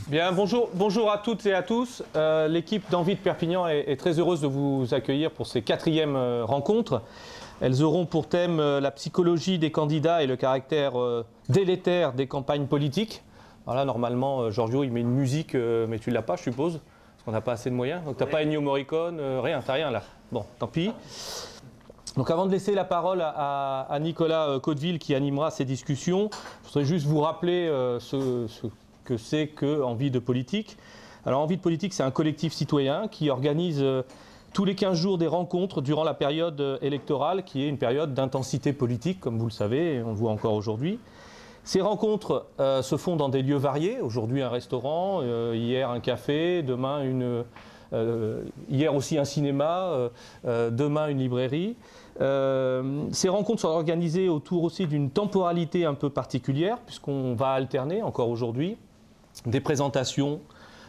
Bien, bonjour à toutes et à tous. L'équipe d'Envie de Perpignan est très heureuse de vous accueillir pour ces 4e rencontres. Elles auront pour thème la psychologie des candidats et le caractère délétère des campagnes politiques. Alors là, normalement, Giorgio, il met une musique, mais tu ne l'as pas, je suppose, parce qu'on n'a pas assez de moyens. Donc tu n'as pas Ennio Morricone, rien, tu n'as rien là. Bon, tant pis. Donc avant de laisser la parole à Nicolas Caudeville qui animera ces discussions, je voudrais juste vous rappeler ce que c'est que Envie de Politique. Alors Envie de Politique, c'est un collectif citoyen qui organise tous les 15 jours des rencontres durant la période électorale, qui est une période d'intensité politique, comme vous le savez, et on le voit encore aujourd'hui. Ces rencontres se font dans des lieux variés. Aujourd'hui, un restaurant, hier, un café, demain, hier aussi un cinéma, demain, une librairie. Ces rencontres sont organisées autour aussi d'une temporalité un peu particulière, puisqu'on va alterner, encore aujourd'hui, des présentations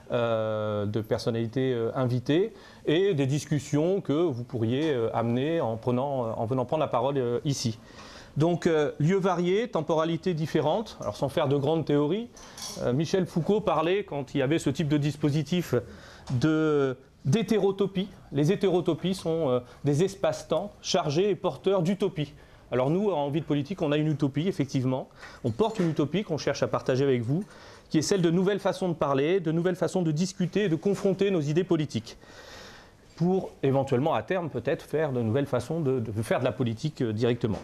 de personnalités invitées et des discussions que vous pourriez amener en venant prendre la parole ici. Donc, lieux variés, temporalités différentes. Alors, sans faire de grandes théories, Michel Foucault parlait, quand il y avait ce type de dispositif, d'hétérotopie. Les hétérotopies sont des espaces-temps chargés et porteurs d'utopie. Alors nous, à Envie de Politique, on a une utopie, effectivement. On porte une utopie qu'on cherche à partager avec vous, qui est celle de nouvelles façons de parler, de nouvelles façons de discuter et de confronter nos idées politiques, pour éventuellement, à terme, peut-être faire de nouvelles façons de faire de la politique directement.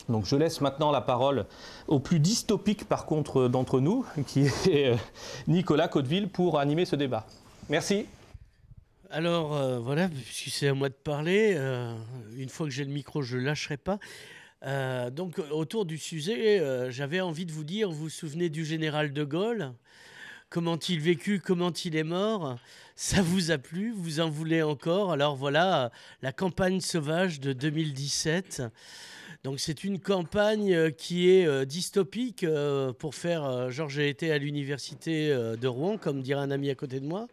Donc je laisse maintenant la parole au plus dystopique, par contre, d'entre nous, qui est Nicolas Caudeville, pour animer ce débat. Merci. Alors voilà, puisque c'est à moi de parler, une fois que j'ai le micro, je ne lâcherai pas. Donc autour du sujet, j'avais envie de vous dire, vous vous souvenez du général de Gaulle ? Comment il vécu, comment il est mort ? Ça vous a plu ? Vous en voulez encore ? Alors voilà, la campagne sauvage de 2017. Donc c'est une campagne qui est dystopique. Pour faire, genre j'ai été à l'université de Rouen, comme dirait un ami à côté de moi,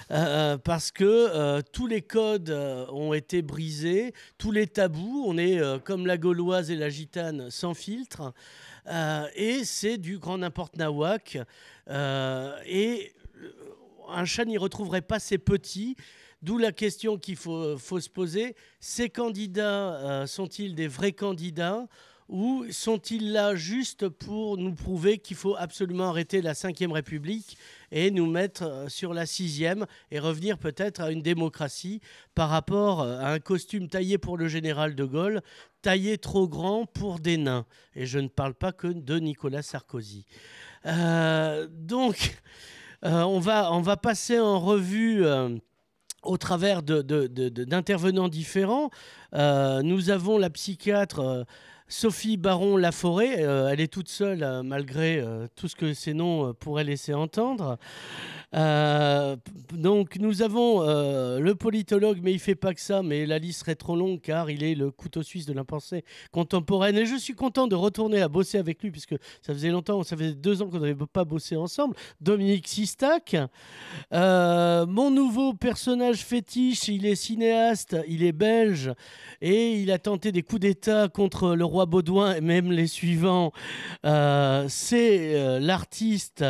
parce que tous les codes ont été brisés, tous les tabous. On est comme la Gauloise et la Gitane sans filtre. Et c'est du grand n'importe nawak. Et un chat n'y retrouverait pas ses petits. D'où la question qu'il faut se poser. Ces candidats sont-ils des vrais candidats ou sont-ils là juste pour nous prouver qu'il faut absolument arrêter la Ve République et nous mettre sur la 6e et revenir peut-être à une démocratie par rapport à un costume taillé pour le général de Gaulle, taillé trop grand pour des nains. Et je ne parle pas que de Nicolas Sarkozy. Donc, on va passer en revue... au travers d'intervenants différents. Nous avons la psychiatre Sophie Baron-Laforêt. Elle est toute seule, malgré tout ce que ces noms pourraient laisser entendre. Donc nous avons le politologue, mais il ne fait pas que ça, mais la liste serait trop longue car il est le couteau suisse de la pensée contemporaine. Et je suis content de retourner à bosser avec lui, puisque ça faisait 2 ans qu'on n'avait pas bossé ensemble. Dominique Sistac. Mon nouveau personnage fétiche, il est cinéaste, il est belge et il a tenté des coups d'État contre le roi Baudouin et même les suivants. C'est l'artiste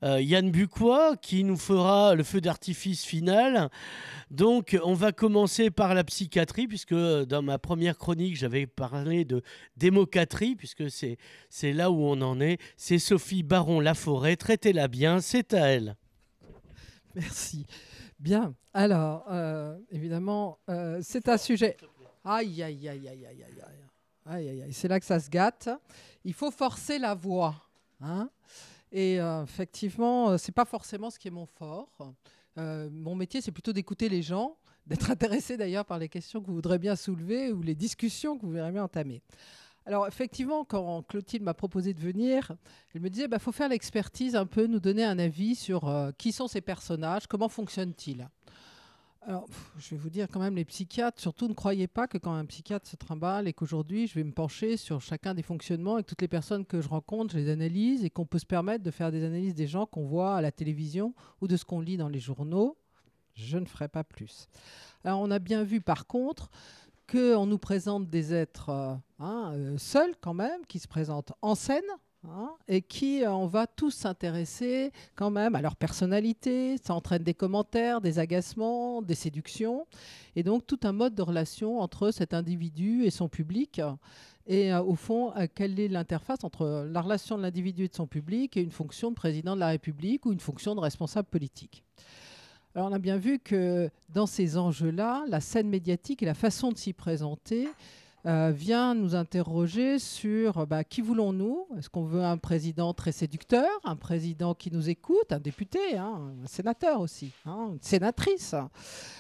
Yann Bucois qui nous fera le feu d'artifice final. Donc on va commencer par la psychiatrie, puisque dans ma première chronique j'avais parlé de démocatrie, puisque c'est là où on en est. C'est Sophie Baron-Laforêt, traitez-la bien, c'est à elle. Merci. Bien. Alors, évidemment, c'est un sujet... Aïe, aïe, aïe, aïe, aïe, aïe, aïe. Aïe, aïe, aïe. C'est là que ça se gâte. Il faut forcer la voix. Hein, et effectivement, c'est pas forcément ce qui est mon fort. Mon métier, c'est plutôt d'écouter les gens, d'être intéressé d'ailleurs par les questions que vous voudrez bien soulever ou les discussions que vous voudrez bien entamer. Alors effectivement, quand Clotilde m'a proposé de venir, elle me disait faut faire l'expertise un peu, nous donner un avis sur qui sont ces personnages, comment fonctionnent-ils. Alors, je vais vous dire quand même, les psychiatres, surtout ne croyez pas que quand un psychiatre se trimballe et qu'aujourd'hui je vais me pencher sur chacun des fonctionnements et que toutes les personnes que je rencontre, je les analyse et qu'on peut se permettre de faire des analyses des gens qu'on voit à la télévision ou de ce qu'on lit dans les journaux. Je ne ferai pas plus. Alors, on a bien vu par contre qu'on nous présente des êtres seuls quand même, qui se présentent en scène, hein, et qui on va tous s'intéresser quand même à leur personnalité. Ça entraîne des commentaires, des agacements, des séductions, et donc tout un mode de relation entre cet individu et son public. Et au fond, quelle est l'interface entre la relation de l'individu et de son public et une fonction de président de la République ou une fonction de responsable politique. Alors on a bien vu que dans ces enjeux-là, la scène médiatique et la façon de s'y présenter vient nous interroger sur qui voulons-nous? Est-ce qu'on veut un président très séducteur, un président qui nous écoute, un député, hein, un sénateur aussi, hein, une sénatrice?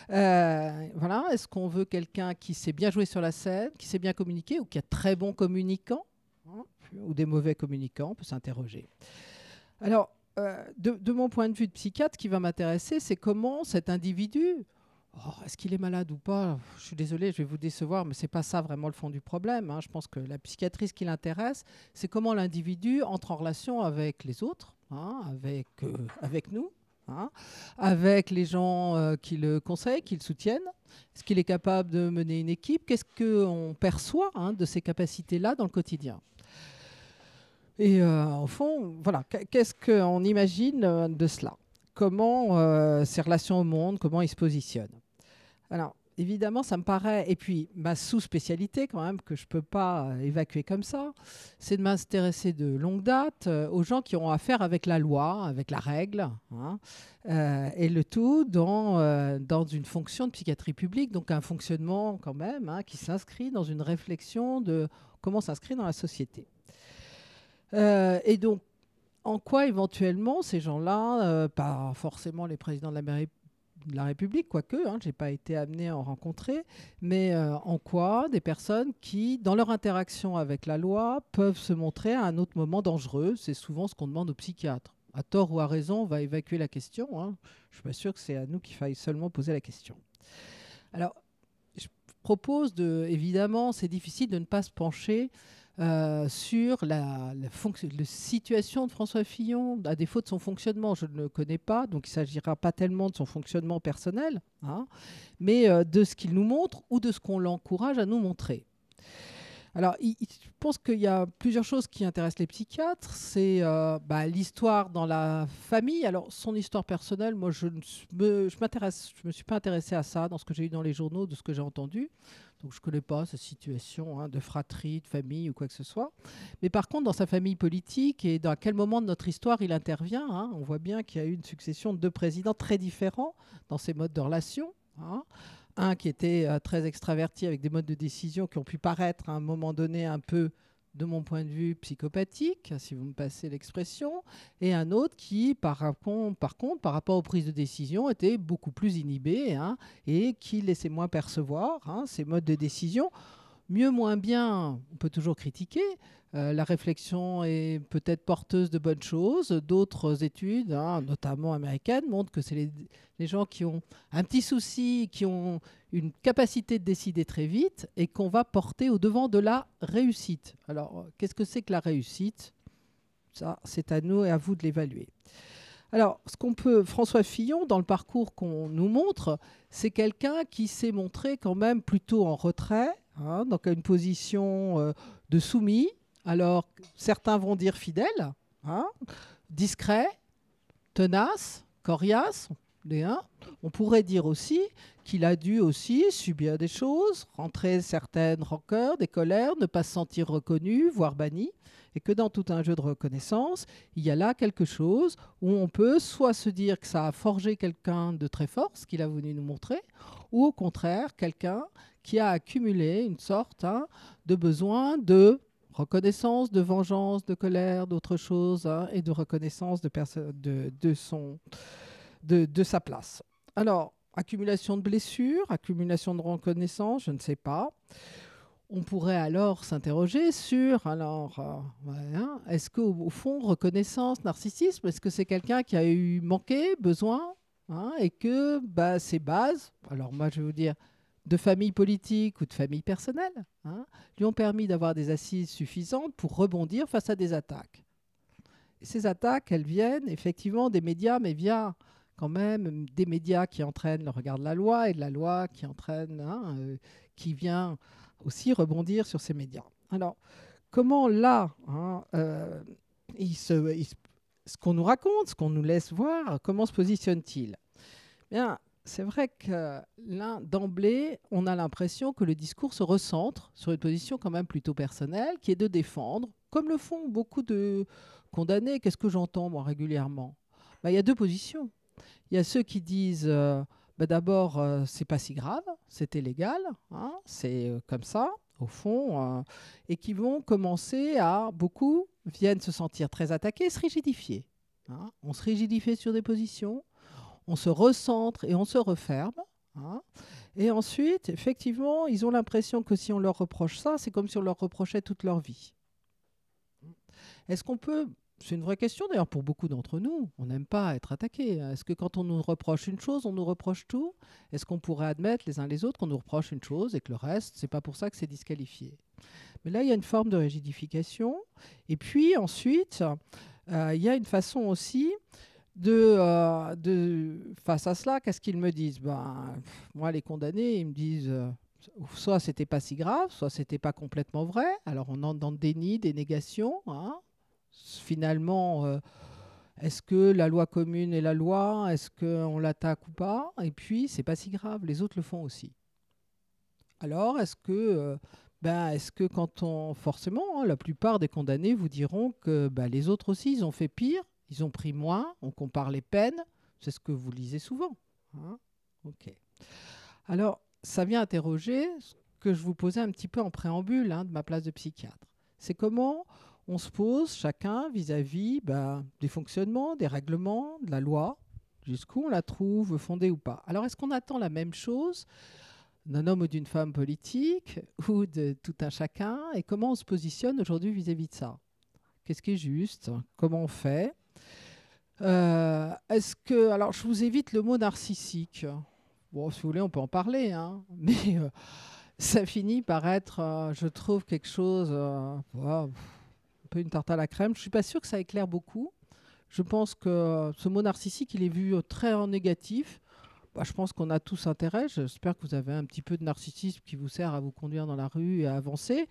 Voilà. Est-ce qu'on veut quelqu'un qui sait bien jouer sur la scène, qui sait bien communiquer, ou qui est très bon communicant, hein, ou des mauvais communicants? On peut s'interroger. Alors, de mon point de vue de psychiatre, ce qui va m'intéresser, c'est comment cet individu... est-ce qu'il est malade ou pas? Je suis désolé, je vais vous décevoir, mais ce n'est pas ça vraiment le fond du problème, hein. Je pense que la psychiatrie, ce qui l'intéresse, c'est comment l'individu entre en relation avec les autres, hein, avec nous, hein, avec les gens qui le conseillent, qui le soutiennent. Est-ce qu'il est capable de mener une équipe? Qu'est-ce qu'on perçoit, hein, de ces capacités-là dans le quotidien? Et au fond, voilà, qu'est-ce qu'on imagine de cela? Comment ses relations au monde, comment il se positionne? Alors, évidemment, ça me paraît... Et puis, ma sous-spécialité, quand même, que je ne peux pas évacuer comme ça, c'est de m'intéresser de longue date aux gens qui ont affaire avec la loi, avec la règle, hein, et le tout dans une fonction de psychiatrie publique, donc un fonctionnement, quand même, hein, qui s'inscrit dans une réflexion de comment s'inscrire dans la société. Et donc, en quoi éventuellement ces gens-là, pas forcément les présidents de la République, quoique, hein, je n'ai pas été amené à en rencontrer, mais en quoi des personnes qui, dans leur interaction avec la loi, peuvent se montrer à un autre moment dangereux? C'est souvent ce qu'on demande aux psychiatres. À tort ou à raison, on va évacuer la question, hein. Je ne suis pas sûr que c'est à nous qu'il faille seulement poser la question. Alors, je propose évidemment, c'est difficile de ne pas se pencher sur la situation de François Fillon, à défaut de son fonctionnement. Je ne le connais pas, donc il ne s'agira pas tellement de son fonctionnement personnel, hein, mais de ce qu'il nous montre ou de ce qu'on l'encourage à nous montrer. Alors, je pense qu'il y a plusieurs choses qui intéressent les psychiatres. C'est l'histoire dans la famille. Alors, son histoire personnelle, moi, je me suis pas intéressé à ça dans ce que j'ai eu dans les journaux, de ce que j'ai entendu. Donc, je ne connais pas sa situation, hein, de fratrie, de famille ou quoi que ce soit. Mais par contre, dans sa famille politique et dans quel moment de notre histoire il intervient, hein, on voit bien qu'il y a eu une succession de deux présidents très différents dans ses modes de relation, hein. Un qui était très extraverti avec des modes de décision qui ont pu paraître à un moment donné un peu, de mon point de vue, psychopathique, si vous me passez l'expression, et un autre qui, par contre, par rapport aux prises de décision, était beaucoup plus inhibé, hein, et qui laissait moins percevoir, hein, ces modes de décision. Mieux, moins bien, on peut toujours critiquer. La réflexion est peut-être porteuse de bonnes choses. D'autres études, hein, notamment américaines, montrent que c'est les gens qui ont un petit souci, qui ont une capacité de décider très vite et qu'on va porter au devant de la réussite. Alors, qu'est-ce que c'est que la réussite? Ça, c'est à nous et à vous de l'évaluer. Alors, François Fillon, dans le parcours qu'on nous montre, c'est quelqu'un qui s'est montré quand même plutôt en retrait, hein, donc à une position de soumis. Alors, certains vont dire fidèle, hein, discret, tenace, coriace. On pourrait dire aussi qu'il a dû aussi subir des choses, rentrer certaines rancœurs, des colères, ne pas se sentir reconnu, voire banni, et que dans tout un jeu de reconnaissance, il y a là quelque chose où on peut soit se dire que ça a forgé quelqu'un de très fort, ce qu'il a voulu nous montrer, ou au contraire, quelqu'un qui a accumulé une sorte, hein, de besoin de reconnaissance, de vengeance, de colère, d'autres choses, hein, et de reconnaissance de sa place. Alors, accumulation de blessures, accumulation de reconnaissance, je ne sais pas. On pourrait alors s'interroger sur, est-ce qu'au fond, reconnaissance, narcissisme, est-ce que c'est quelqu'un qui a eu manqué, besoin, hein, et que ses bases, alors moi je vais vous dire, de famille politique ou de famille personnelle, hein, lui ont permis d'avoir des assises suffisantes pour rebondir face à des attaques. Et ces attaques, elles viennent effectivement des médias, mais via quand même des médias qui entraînent le regard de la loi et de la loi qui entraîne, qui vient aussi rebondir sur ces médias. Alors, comment là, ce qu'on nous raconte, ce qu'on nous laisse voir, comment se positionne-t-il? Bien, c'est vrai que là, d'emblée, on a l'impression que le discours se recentre sur une position quand même plutôt personnelle, qui est de défendre, comme le font beaucoup de condamnés. Qu'est-ce que j'entends, moi, régulièrement? Il y a deux positions. Il y a ceux qui disent, d'abord, c'est pas si grave, c'était légal, hein, c'est comme ça, au fond, et qui vont commencer beaucoup viennent se sentir très attaqués, se rigidifier. Hein. On se rigidifie sur des positions, on se recentre et on se referme. Hein. Et ensuite, effectivement, ils ont l'impression que si on leur reproche ça, c'est comme si on leur reprochait toute leur vie. Est-ce qu'on peut... C'est une vraie question d'ailleurs pour beaucoup d'entre nous. On n'aime pas être attaqué. Est-ce que quand on nous reproche une chose, on nous reproche tout? Est-ce qu'on pourrait admettre les uns les autres qu'on nous reproche une chose et que le reste, c'est pas pour ça que c'est disqualifié? Mais là, il y a une forme de rigidification. Et puis ensuite, il y a une façon aussi face à cela, qu'est-ce qu'ils me disent? Moi, les condamnés, ils me disent soit c'était pas si grave, soit c'était pas complètement vrai. Alors on entre dans le déni, des négations. Hein. Finalement, est-ce que la loi commune est la loi? Est-ce qu'on l'attaque ou pas? Et puis, c'est pas si grave, les autres le font aussi. Alors, est-ce que quand on... Forcément, hein, la plupart des condamnés vous diront que les autres aussi, ils ont fait pire, ils ont pris moins, on compare les peines, c'est ce que vous lisez souvent. Hein. Ok. Alors, ça vient interroger ce que je vous posais un petit peu en préambule de ma place de psychiatre. C'est comment on se pose chacun vis-à-vis des fonctionnements, des règlements, de la loi, jusqu'où on la trouve fondée ou pas. Alors, est-ce qu'on attend la même chose d'un homme ou d'une femme politique ou de tout un chacun? Et comment on se positionne aujourd'hui vis-à-vis de ça? Qu'est-ce qui est juste? Comment on fait? Alors, je vous évite le mot narcissique. Bon, si vous voulez, on peut en parler, hein, mais ça finit par être, je trouve, quelque chose... un peu une tarte à la crème. Je ne suis pas sûre que ça éclaire beaucoup. Je pense que ce mot narcissique, il est vu très en négatif. Je pense qu'on a tous intérêt. J'espère que vous avez un petit peu de narcissisme qui vous sert à vous conduire dans la rue et à avancer.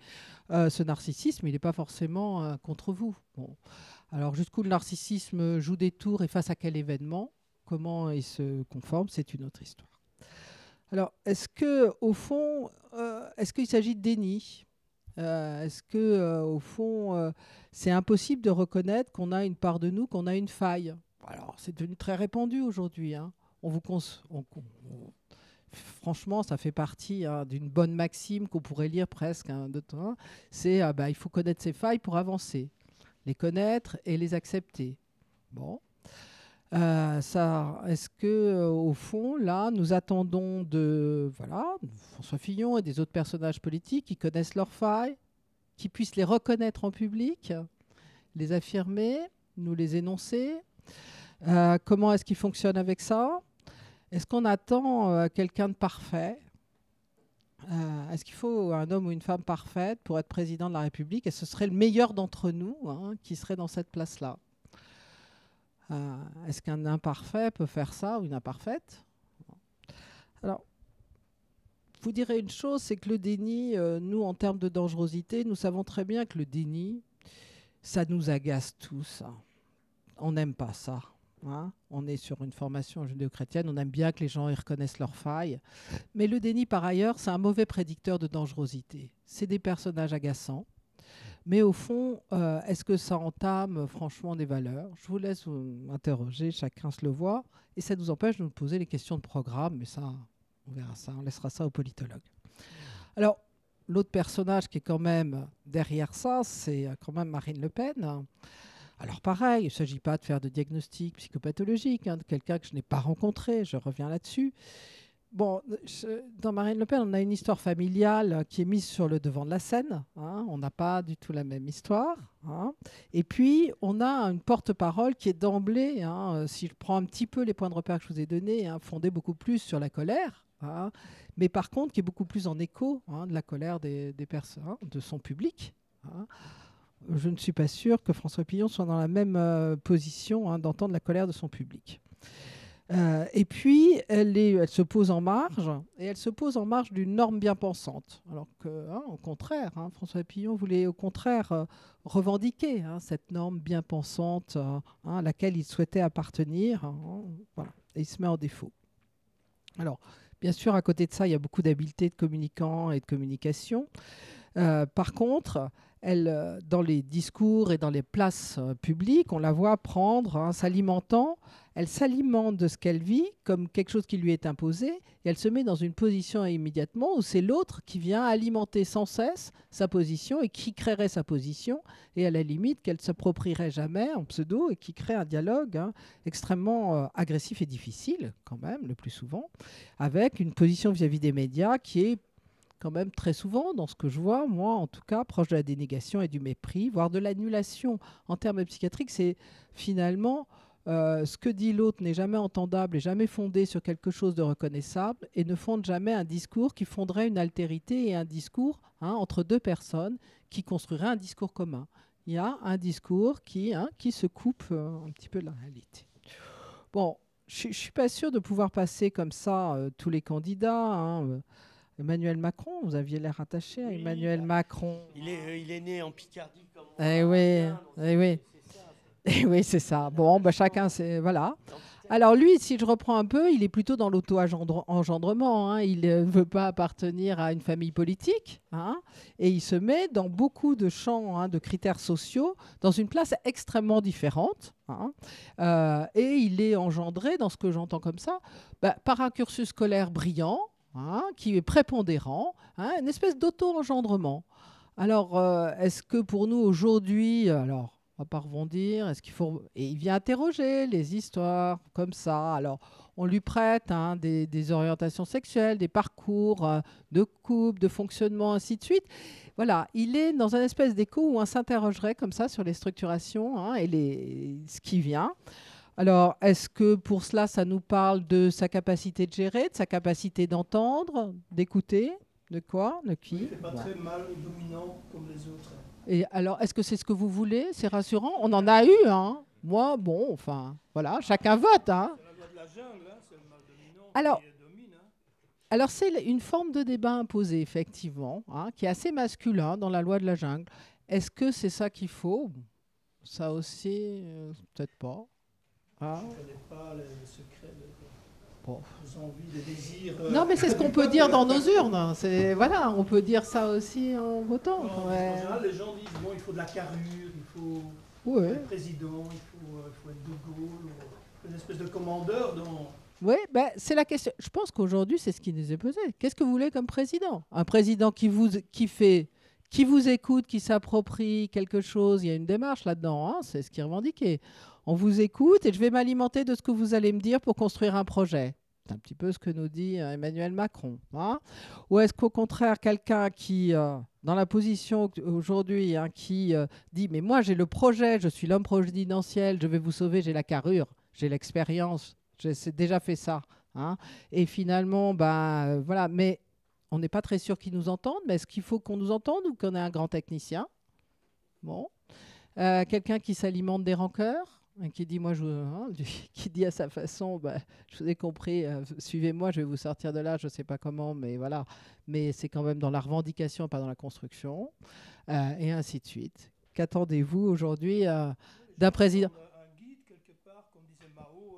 Ce narcissisme, il n'est pas forcément contre vous. Bon. Alors, jusqu'où le narcissisme joue des tours et face à quel événement? Comment il se conforme? C'est une autre histoire. Alors, est-ce que, au fond, est-ce qu'il s'agit de déni? Est-ce que, au fond, c'est impossible de reconnaître qu'on a une part de nous, qu'on a une faille? Alors, c'est devenu très répandu aujourd'hui. Hein. Franchement, ça fait partie d'une bonne maxime qu'on pourrait lire presque de temps. C'est il faut connaître ses failles pour avancer, les connaître et les accepter. Bon. Est-ce que, au fond, là, nous attendons de François Fillon et des autres personnages politiques qui connaissent leurs failles, qui puissent les reconnaître en public, les affirmer, nous les énoncer? Comment est-ce qu'ils fonctionnent avec ça? Est-ce qu'on attend quelqu'un de parfait? Est-ce qu'il faut un homme ou une femme parfaite pour être président de la République? Et ce serait le meilleur d'entre nous qui serait dans cette place-là? Est-ce qu'un imparfait peut faire ça ou une imparfaite? Alors, vous direz une chose, c'est que le déni, nous, en termes de dangerosité, nous savons très bien que le déni, ça nous agace tous. Hein. On n'aime pas ça. Hein. On est sur une formation judéo-chrétienne, on aime bien que les gens y reconnaissent leurs failles. Mais le déni, par ailleurs, c'est un mauvais prédicteur de dangerosité. C'est des personnages agaçants. Mais au fond, est-ce que ça entame franchement des valeurs? Je vous laisse vous interroger, chacun se le voit. Et ça nous empêche de nous poser les questions de programme. Mais ça, on verra ça, on laissera ça aux politologues. Alors, l'autre personnage qui est quand même derrière ça, c'est quand même Marine Le Pen. Alors pareil, il ne s'agit pas de faire de diagnostic psychopathologique, de quelqu'un que je n'ai pas rencontré, je reviens là-dessus. Bon, dans Marine Le Pen, on a une histoire familiale qui est mise sur le devant de la scène. Hein, on n'a pas du tout la même histoire. Hein. Et puis, on a une porte-parole qui est d'emblée, si je prends un petit peu les points de repère que je vous ai donnés, fondée beaucoup plus sur la colère, mais par contre qui est beaucoup plus en écho de la colère des personnes, de son public. Je ne suis pas sûre que François Fillon soit dans la même position d'entendre la colère de son public. Et puis, elle se pose en marge, et elle se pose en marge d'une norme bien pensante. Alors que, au contraire, François Pillon voulait au contraire revendiquer cette norme bien pensante à laquelle il souhaitait appartenir. Voilà. Et il se met en défaut. Alors, bien sûr, à côté de ça, il y a beaucoup d'habileté de communicants et de communication. Par contre, elle, dans les discours et dans les places publiques, on la voit prendre, s'alimentant. Elle s'alimente de ce qu'elle vit comme quelque chose qui lui est imposé, et elle se met dans une position immédiatement où c'est l'autre qui vient alimenter sans cesse sa position et qui créerait sa position, et à la limite qu'elle ne s'approprierait jamais en pseudo, et qui crée un dialogue extrêmement agressif et difficile, quand même, le plus souvent, avec une position vis-à-vis des médias qui est quand même très souvent, dans ce que je vois, moi en tout cas, proche de la dénégation et du mépris, voire de l'annulation. En termes psychiatriques, c'est finalement ce que dit l'autre n'est jamais entendable et jamais fondé sur quelque chose de reconnaissable, et ne fonde jamais un discours qui fonderait une altérité et un discours entre deux personnes qui construiraient un discours commun. Il y a un discours qui se coupe un petit peu de la réalité. Bon, je ne suis pas sûre de pouvoir passer comme ça tous les candidats. Emmanuel Macron, vous aviez l'air attaché à Emmanuel Macron. Il est né en Picardie. Comme oui, c'est ça. Bon, chacun, c'est... Voilà. Alors lui, si je reprends un peu, il est plutôt dans l'auto-engendrement. Il ne veut pas appartenir à une famille politique. Et il se met dans beaucoup de champs de critères sociaux, dans une place extrêmement différente. Et il est engendré, dans ce que j'entends comme ça, par un cursus scolaire brillant, qui est prépondérant, une espèce d'auto-engendrement. Alors, est-ce que pour nous, aujourd'hui, alors, on va pas rebondir, est-ce qu'il faut... Et il vient interroger les histoires comme ça. Alors, on lui prête des orientations sexuelles, des parcours de couple, de fonctionnement, ainsi de suite. Voilà, il est dans une espèce d'écho où on s'interrogerait comme ça sur les structurations et ce qui vient. Alors, est-ce que pour cela, ça nous parle de sa capacité de gérer, de sa capacité d'entendre, d'écouter, de quoi, de qui? Il n'est pas très mal dominant comme les autres. Et alors, est-ce que c'est ce que vous voulez? C'est rassurant? On en a eu, Moi, bon, enfin, voilà, chacun vote, C'est la loi de la jungle, c'est le mal dominant Alors, qui domine. Alors, c'est une forme de débat imposé, effectivement, qui est assez masculin dans la loi de la jungle. Est-ce que c'est ça qu'il faut? Ça aussi, peut-être pas. Je ne connais pas les secrets des envies, des désirs. Non, mais c'est ce qu'on peut dire dans nos urnes. Voilà, on peut dire ça aussi en votant. Non, en général, les gens disent bon, il faut de la carrure, il faut être président, il faut être de Gaulle, ou une espèce de commandeur. Oui, c'est la question. Je pense qu'aujourd'hui, c'est ce qui nous est posé. Qu'est-ce que vous voulez comme président? Un président qui vous écoute, qui s'approprie quelque chose. Il y a une démarche là-dedans, c'est ce qui est revendiqué. On vous écoute et je vais m'alimenter de ce que vous allez me dire pour construire un projet. C'est un petit peu ce que nous dit Emmanuel Macron. Ou est-ce qu'au contraire, quelqu'un qui, dans la position aujourd'hui, qui dit « Mais moi, j'ai le projet, je suis l'homme présidentiel, je vais vous sauver, j'ai la carrure, j'ai l'expérience, j'ai déjà fait ça. » Et finalement, voilà. Mais on n'est pas très sûr qu'ils nous entendent. Mais est-ce qu'il faut qu'on nous entende ou qu'on ait un grand technicien? Bon. Quelqu'un qui s'alimente des rancœurs, qui dit, qui dit à sa façon, je vous ai compris, suivez-moi, je vais vous sortir de là, je ne sais pas comment, mais voilà. Mais c'est quand même dans la revendication, pas dans la construction, et ainsi de suite. Qu'attendez-vous aujourd'hui d'un président? Un guide, quelque part, comme disait Mao.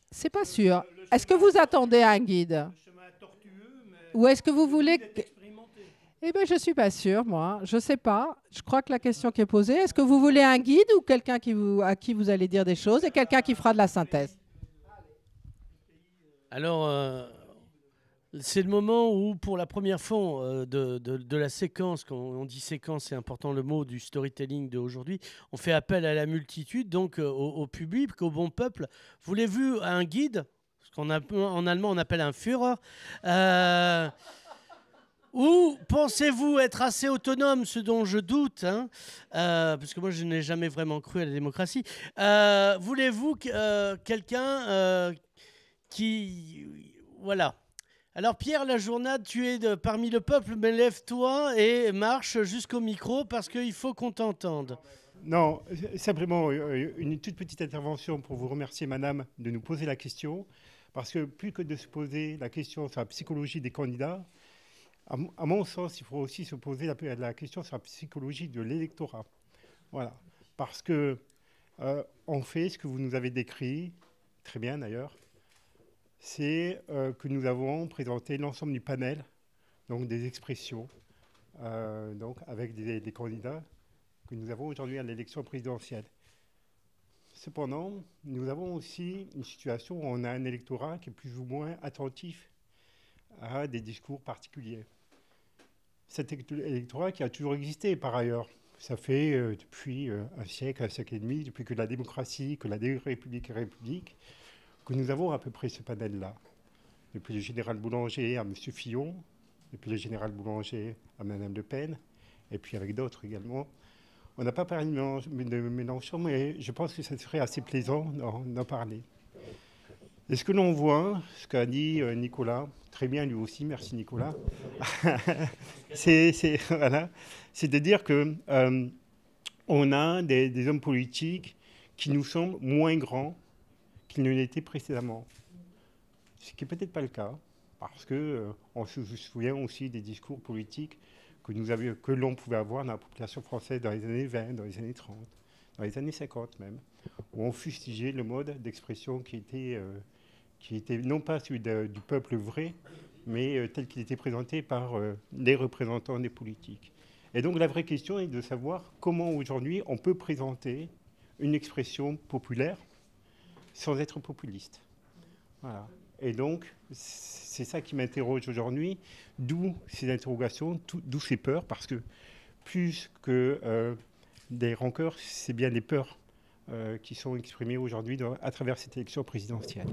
C'est pas sûr. Est-ce que vous attendez un guide? Le chemin est tortueux, mais ou est-ce que vous voulez... expérimenté. Eh bien, je ne suis pas sûre, moi. Je ne sais pas. Je crois que la question qui est posée, est-ce que vous voulez un guide ou quelqu'un à qui vous allez dire des choses et quelqu'un qui fera de la synthèse? Alors, c'est le moment où, pour la première fois de la séquence, quand on dit séquence, c'est important le mot du storytelling d'aujourd'hui, on fait appel à la multitude, donc au public, au bon peuple. Voulez-vous un guide? Ce qu'en allemand on appelle un Führer. Ou pensez-vous être assez autonome, ce dont je doute, parce que moi je n'ai jamais vraiment cru à la démocratie. Voulez-vous quelqu'un qui... Voilà. Alors Pierre Lajournade, tu es parmi le peuple, mais lève-toi et marche jusqu'au micro parce qu'il faut qu'on t'entende. Non, simplement une toute petite intervention pour vous remercier, madame, de nous poser la question. Parce que plus que de se poser la question sur la psychologie des candidats, à mon sens, il faut aussi se poser la question sur la psychologie de l'électorat. Voilà. Parce que on fait ce que vous nous avez décrit, très bien d'ailleurs, c'est que nous avons présenté l'ensemble du panel, donc des expressions, donc avec des candidats que nous avons aujourd'hui à l'élection présidentielle. Cependant, nous avons aussi une situation où on a un électorat qui est plus ou moins attentif à des discours particuliers. Cet électorat qui a toujours existé par ailleurs, ça fait depuis un siècle et demi, depuis que la démocratie, que la République est République, que nous avons à peu près ce panel-là. Depuis le général Boulanger à M. Fillon, depuis le général Boulanger à Mme Le Pen, et puis avec d'autres également. On n'a pas parlé de Mélenchon, mais je pense que ça serait assez plaisant d'en parler. Et ce que l'on voit, ce qu'a dit Nicolas, très bien lui aussi, merci Nicolas, c'est de dire qu'on a des hommes politiques qui nous semblent moins grands qu'ils ne l'étaient précédemment. Ce qui n'est peut-être pas le cas, parce qu'on se souvient aussi des discours politiques que l'on pouvait avoir dans la population française dans les années 20, dans les années 30, dans les années 50 même, où on fustigeait le mode d'expression qui était non pas celui du peuple vrai, mais tel qu'il était présenté par les représentants des politiques. Et donc la vraie question est de savoir comment aujourd'hui on peut présenter une expression populaire sans être populiste. Voilà. Et donc, c'est ça qui m'interroge aujourd'hui, d'où ces interrogations, d'où ces peurs, parce que plus que des rancœurs, c'est bien des peurs qui sont exprimées aujourd'hui à travers cette élection présidentielle.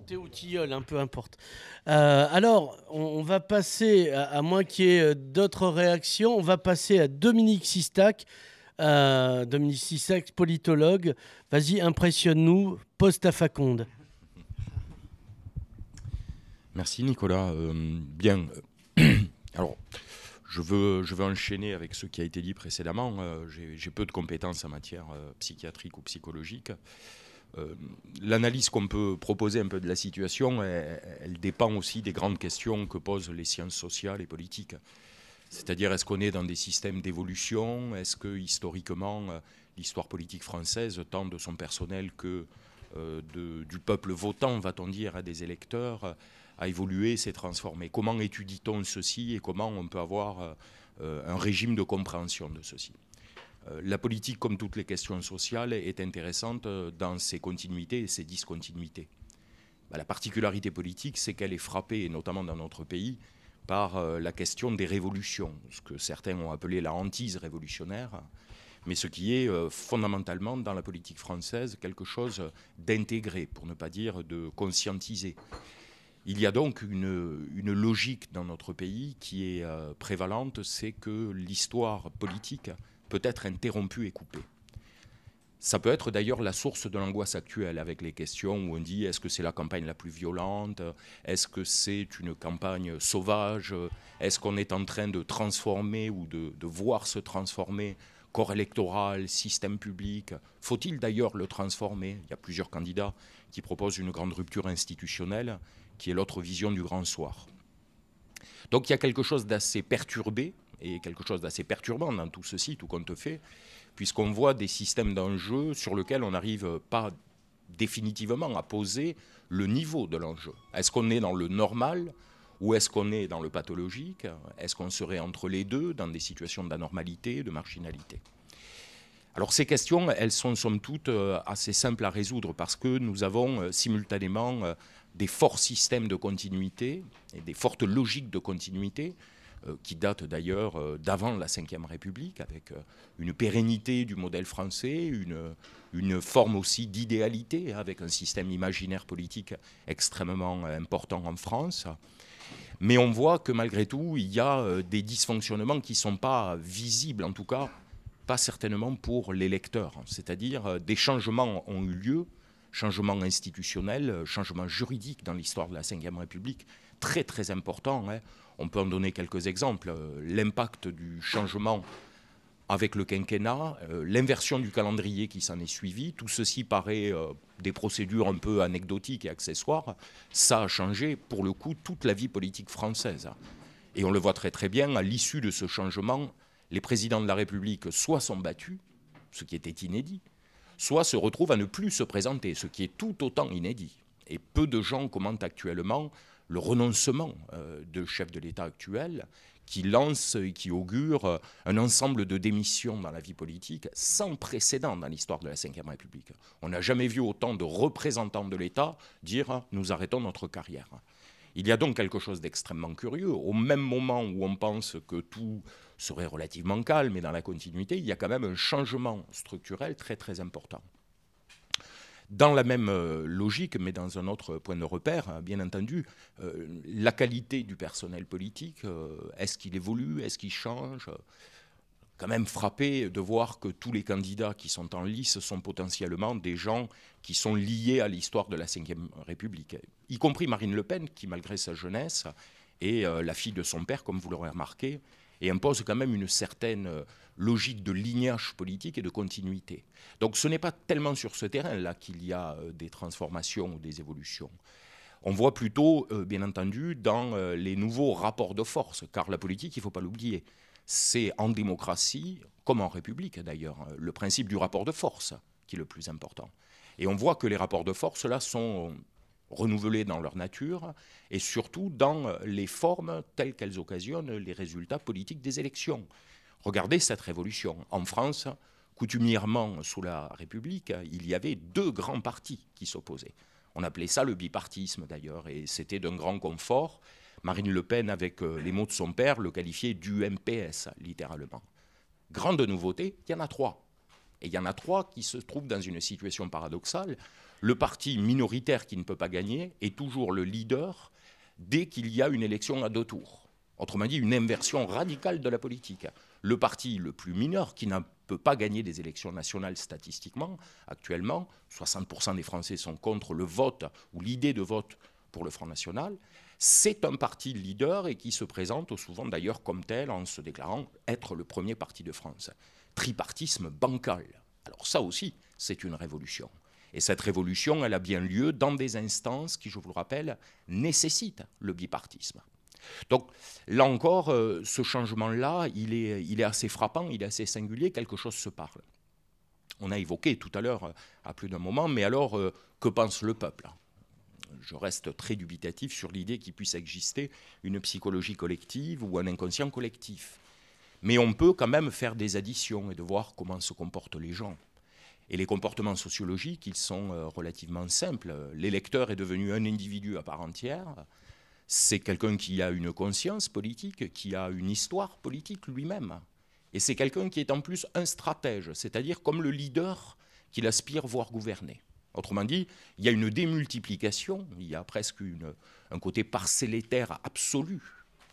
T'es ou tilleul, peu importe. Alors, on va passer, à moins qu'il y ait d'autres réactions, on va passer à Dominique Sistac. Dominique Sistac, politologue. Vas-y, impressionne-nous, pose ta faconde. Merci Nicolas. Bien. Alors, je veux enchaîner avec ce qui a été dit précédemment. J'ai peu de compétences en matière psychiatrique ou psychologique. L'analyse qu'on peut proposer un peu de la situation, elle dépend aussi des grandes questions que posent les sciences sociales et politiques. C'est-à-dire, est-ce qu'on est dans des systèmes d'évolution? Est-ce que, historiquement, l'histoire politique française, tant de son personnel que du peuple votant, va-t-on dire, à des électeurs, a évolué, s'est transformé? Comment étudie-t-on ceci et comment on peut avoir un régime de compréhension de ceci? La politique, comme toutes les questions sociales, est intéressante dans ses continuités et ses discontinuités. La particularité politique, c'est qu'elle est frappée, et notamment dans notre pays, par la question des révolutions, ce que certains ont appelé la hantise révolutionnaire, mais ce qui est fondamentalement dans la politique française quelque chose d'intégré, pour ne pas dire de conscientisé. Il y a donc une logique dans notre pays qui est prévalente, c'est que l'histoire politique peut être interrompue et coupée. Ça peut être d'ailleurs la source de l'angoisse actuelle avec les questions où on dit est-ce que c'est la campagne la plus violente? Est-ce que c'est une campagne sauvage? Est-ce qu'on est en train de transformer ou de voir se transformer corps électoral, système public? Faut-il d'ailleurs le transformer? Il y a plusieurs candidats qui proposent une grande rupture institutionnelle qui est l'autre vision du grand soir. Donc il y a quelque chose d'assez perturbé et quelque chose d'assez perturbant dans tout ceci, tout compte fait, puisqu'on voit des systèmes d'enjeux sur lesquels on n'arrive pas définitivement à poser le niveau de l'enjeu. Est-ce qu'on est dans le normal ou est-ce qu'on est dans le pathologique? Est-ce qu'on serait entre les deux, dans des situations d'anormalité, de marginalité? Alors ces questions, elles sont somme toute assez simples à résoudre parce que nous avons simultanément des forts systèmes de continuité et des fortes logiques de continuité qui date d'ailleurs d'avant la Ve République, avec une pérennité du modèle français, une forme aussi d'idéalité, avec un système imaginaire politique extrêmement important en France. Mais on voit que malgré tout, il y a des dysfonctionnements qui ne sont pas visibles, en tout cas, pas certainement pour les lecteurs. C'est-à-dire des changements ont eu lieu, changements institutionnels, changements juridiques dans l'histoire de la Ve République, très très importants. On peut en donner quelques exemples. L'impact du changement avec le quinquennat, l'inversion du calendrier qui s'en est suivie. Tout ceci paraît des procédures un peu anecdotiques et accessoires. Ça a changé, pour le coup, toute la vie politique française. Et on le voit très très bien, à l'issue de ce changement, les présidents de la République soit sont battus, ce qui était inédit, soit se retrouvent à ne plus se présenter, ce qui est tout autant inédit. Et peu de gens commentent actuellement le renoncement de chef de l'État actuel, qui lance et qui augure un ensemble de démissions dans la vie politique sans précédent dans l'histoire de la Ve République. On n'a jamais vu autant de représentants de l'État dire « nous arrêtons notre carrière ». Il y a donc quelque chose d'extrêmement curieux. Au même moment où on pense que tout serait relativement calme et dans la continuité, il y a quand même un changement structurel très très important. Dans la même logique, mais dans un autre point de repère, bien entendu, la qualité du personnel politique, est-ce qu'il évolue, est-ce qu'il change ? Quand même frappé de voir que tous les candidats qui sont en lice sont potentiellement des gens qui sont liés à l'histoire de la Ve République, y compris Marine Le Pen, qui malgré sa jeunesse est la fille de son père, comme vous l'aurez remarqué, et impose quand même une certaine logique de lignage politique et de continuité. Donc ce n'est pas tellement sur ce terrain-là qu'il y a des transformations ou des évolutions. On voit plutôt, bien entendu, dans les nouveaux rapports de force, car la politique, il ne faut pas l'oublier, c'est en démocratie, comme en République d'ailleurs, le principe du rapport de force qui est le plus important. Et on voit que les rapports de force, là, sont renouvelés dans leur nature et surtout dans les formes telles qu'elles occasionnent les résultats politiques des élections. Regardez cette révolution. En France, coutumièrement, sous la République, il y avait deux grands partis qui s'opposaient. On appelait ça le bipartisme d'ailleurs, et c'était d'un grand confort. Marine Le Pen, avec les mots de son père, le qualifiait d'UMPS, littéralement. Grande nouveauté, il y en a trois. Et il y en a trois qui se trouvent dans une situation paradoxale. Le parti minoritaire qui ne peut pas gagner est toujours le leader dès qu'il y a une élection à deux tours. Autrement dit, une inversion radicale de la politique. Le parti le plus mineur, qui ne peut pas gagner des élections nationales statistiquement, actuellement, 60% des Français sont contre le vote ou l'idée de vote pour le Front National, c'est un parti leader et qui se présente souvent d'ailleurs comme tel en se déclarant être le premier parti de France. Tripartisme bancal. Alors ça aussi, c'est une révolution. Et cette révolution, elle a bien lieu dans des instances qui, je vous le rappelle, nécessitent le bipartisme. Donc là encore, ce changement-là, il est assez frappant, il est assez singulier, quelque chose se parle. On a évoqué tout à l'heure, à plus d'un moment, mais alors, que pense le peuple ? Je reste très dubitatif sur l'idée qu'il puisse exister une psychologie collective ou un inconscient collectif. Mais on peut quand même faire des additions et de voir comment se comportent les gens. Et les comportements sociologiques, ils sont relativement simples. L'électeur est devenu un individu à part entière. C'est quelqu'un qui a une conscience politique, qui a une histoire politique lui-même. Et c'est quelqu'un qui est en plus un stratège, c'est-à-dire comme le leader qu'il aspire voir gouverner. Autrement dit, il y a une démultiplication, il y a presque un côté parcellétaire absolu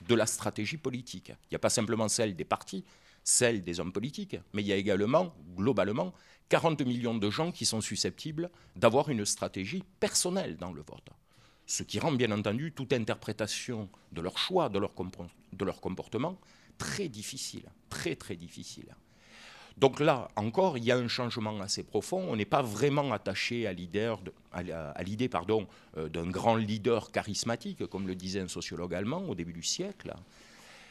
de la stratégie politique. Il n'y a pas simplement celle des partis, celle des hommes politiques, mais il y a également, globalement, 40 millions de gens qui sont susceptibles d'avoir une stratégie personnelle dans le vote. Ce qui rend bien entendu toute interprétation de leur choix, de leur comportement, très difficile, très très difficile. Donc là encore, il y a un changement assez profond. On n'est pas vraiment attaché à l'idée d'un grand leader charismatique, comme le disait un sociologue allemand au début du siècle.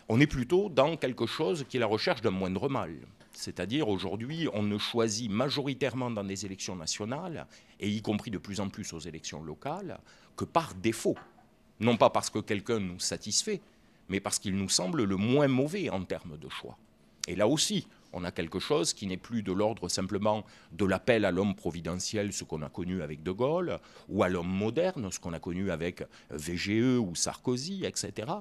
On est plutôt dans quelque chose qui est la recherche d'un moindre mal. C'est-à-dire aujourd'hui, on ne choisit majoritairement dans des élections nationales, et y compris de plus en plus aux élections locales, que par défaut. Non pas parce que quelqu'un nous satisfait, mais parce qu'il nous semble le moins mauvais en termes de choix. Et là aussi, on a quelque chose qui n'est plus de l'ordre simplement de l'appel à l'homme providentiel, ce qu'on a connu avec De Gaulle, ou à l'homme moderne, ce qu'on a connu avec VGE ou Sarkozy, etc.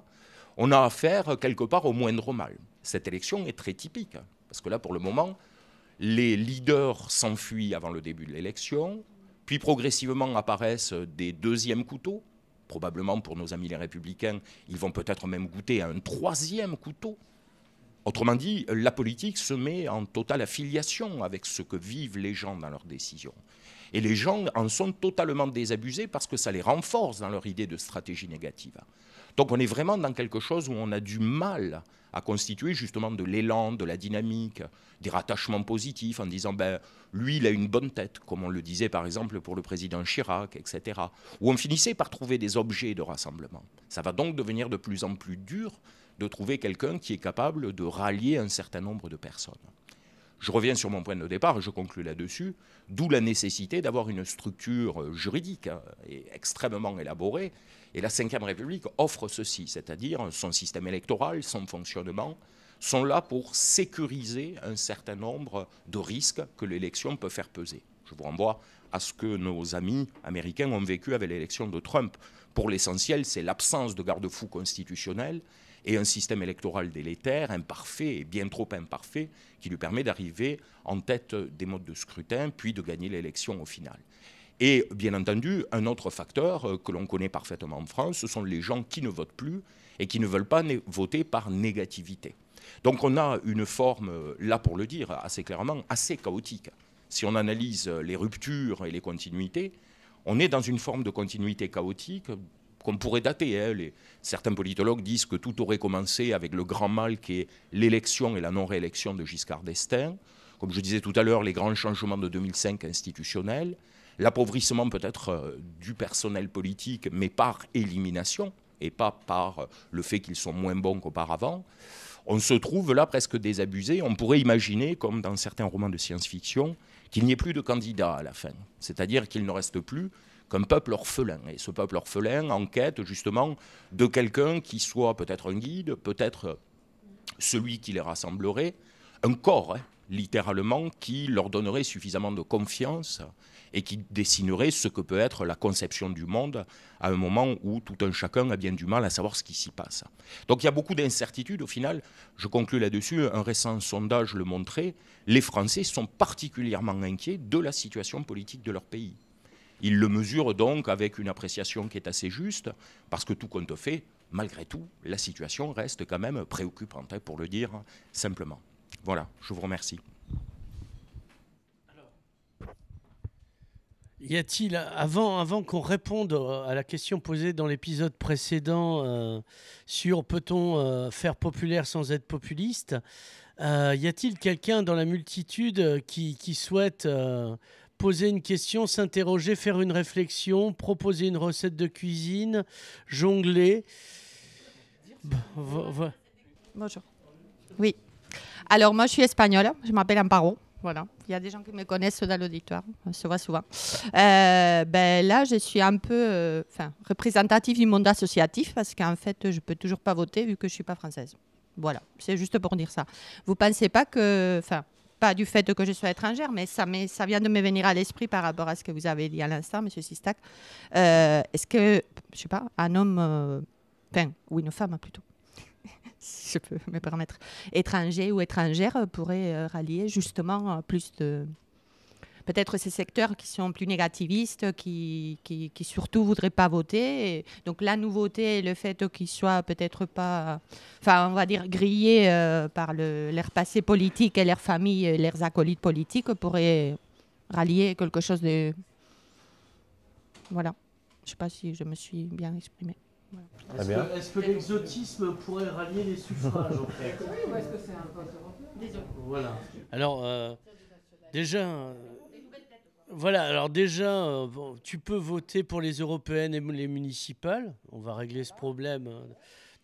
On a affaire quelque part au moindre mal. Cette élection est très typique, parce que là, pour le moment, les leaders s'enfuient avant le début de l'élection, puis progressivement apparaissent des deuxièmes couteaux. Probablement pour nos amis les Républicains, ils vont peut-être même goûter à un troisième couteau. Autrement dit, la politique se met en totale affiliation avec ce que vivent les gens dans leurs décisions. Et les gens en sont totalement désabusés parce que ça les renforce dans leur idée de stratégie négative. Donc on est vraiment dans quelque chose où on a du mal à constituer justement de l'élan, de la dynamique, des rattachements positifs en disant ben, lui il a une bonne tête, comme on le disait par exemple pour le président Chirac, etc. Où on finissait par trouver des objets de rassemblement. Ça va donc devenir de plus en plus dur de trouver quelqu'un qui est capable de rallier un certain nombre de personnes. Je reviens sur mon point de départ et je conclus là-dessus, d'où la nécessité d'avoir une structure juridique extrêmement élaborée. Et la Ve République offre ceci, c'est-à-dire son système électoral, son fonctionnement, sont là pour sécuriser un certain nombre de risques que l'élection peut faire peser. Je vous renvoie à ce que nos amis américains ont vécu avec l'élection de Trump. Pour l'essentiel, c'est l'absence de garde-fous constitutionnels et un système électoral délétère, imparfait et bien trop imparfait, qui lui permet d'arriver en tête des modes de scrutin, puis de gagner l'élection au final. Et bien entendu, un autre facteur que l'on connaît parfaitement en France, ce sont les gens qui ne votent plus et qui ne veulent pas voter par négativité. Donc on a une forme, là pour le dire assez clairement, assez chaotique. Si on analyse les ruptures et les continuités, on est dans une forme de continuité chaotique qu'on pourrait dater. Certains politologues disent que tout aurait commencé avec le grand mal qui est l'élection et la non-réélection de Giscard d'Estaing. Comme je disais tout à l'heure, les grands changements de 2005 institutionnels, l'appauvrissement peut-être du personnel politique, mais par élimination et pas par le fait qu'ils sont moins bons qu'auparavant. On se trouve là presque désabusé. On pourrait imaginer, comme dans certains romans de science-fiction, qu'il n'y ait plus de candidats à la fin. C'est-à-dire qu'il ne reste plus qu'un peuple orphelin. Et ce peuple orphelin en quête justement de quelqu'un qui soit peut-être un guide, peut-être celui qui les rassemblerait, un corps, littéralement, qui leur donnerait suffisamment de confiance et qui dessinerait ce que peut être la conception du monde à un moment où tout un chacun a bien du mal à savoir ce qui s'y passe. Donc il y a beaucoup d'incertitudes. Au final, je conclus là-dessus, un récent sondage le montrait, les Français sont particulièrement inquiets de la situation politique de leur pays. Ils le mesurent donc avec une appréciation qui est assez juste, parce que tout compte fait, malgré tout, la situation reste quand même préoccupante, pour le dire simplement. Voilà, je vous remercie. Y a-t-il, avant qu'on réponde à la question posée dans l'épisode précédent sur peut-on faire populaire sans être populiste, y a-t-il quelqu'un dans la multitude qui souhaite poser une question, s'interroger, faire une réflexion, proposer une recette de cuisine, jongler? Bonjour. Oui. Alors, moi, je suis espagnole. Je m'appelle Amparo. Voilà. Il y a des gens qui me connaissent dans l'auditoire. On se voit souvent. Là, je suis un peu représentative du monde associatif parce qu'en fait, je ne peux toujours pas voter vu que je ne suis pas française. Voilà. C'est juste pour dire ça. Vous ne pensez pas que... pas du fait que je sois étrangère, mais ça vient de me venir à l'esprit par rapport à ce que vous avez dit à l'instant, M. Sistac. Est-ce que, je ne sais pas, un homme... ou une femme plutôt, si je peux me permettre, étranger ou étrangère pourrait rallier justement plus de... Peut-être ces secteurs qui sont plus négativistes, qui surtout ne voudraient pas voter. Et donc la nouveauté, le fait qu'ils ne soient peut-être pas, on va dire, grillés par leur passé politique et leur famille, et leurs acolytes politiques, pourrait rallier quelque chose de... Voilà. Je ne sais pas si je me suis bien exprimée. Voilà. Est-ce que l'exotisme pourrait rallier les suffrages en fait? Oui, ou est-ce que c'est un vote européen? Désolé. Voilà. Alors, déjà... Voilà, alors déjà, tu peux voter pour les européennes et les municipales. On va régler ce problème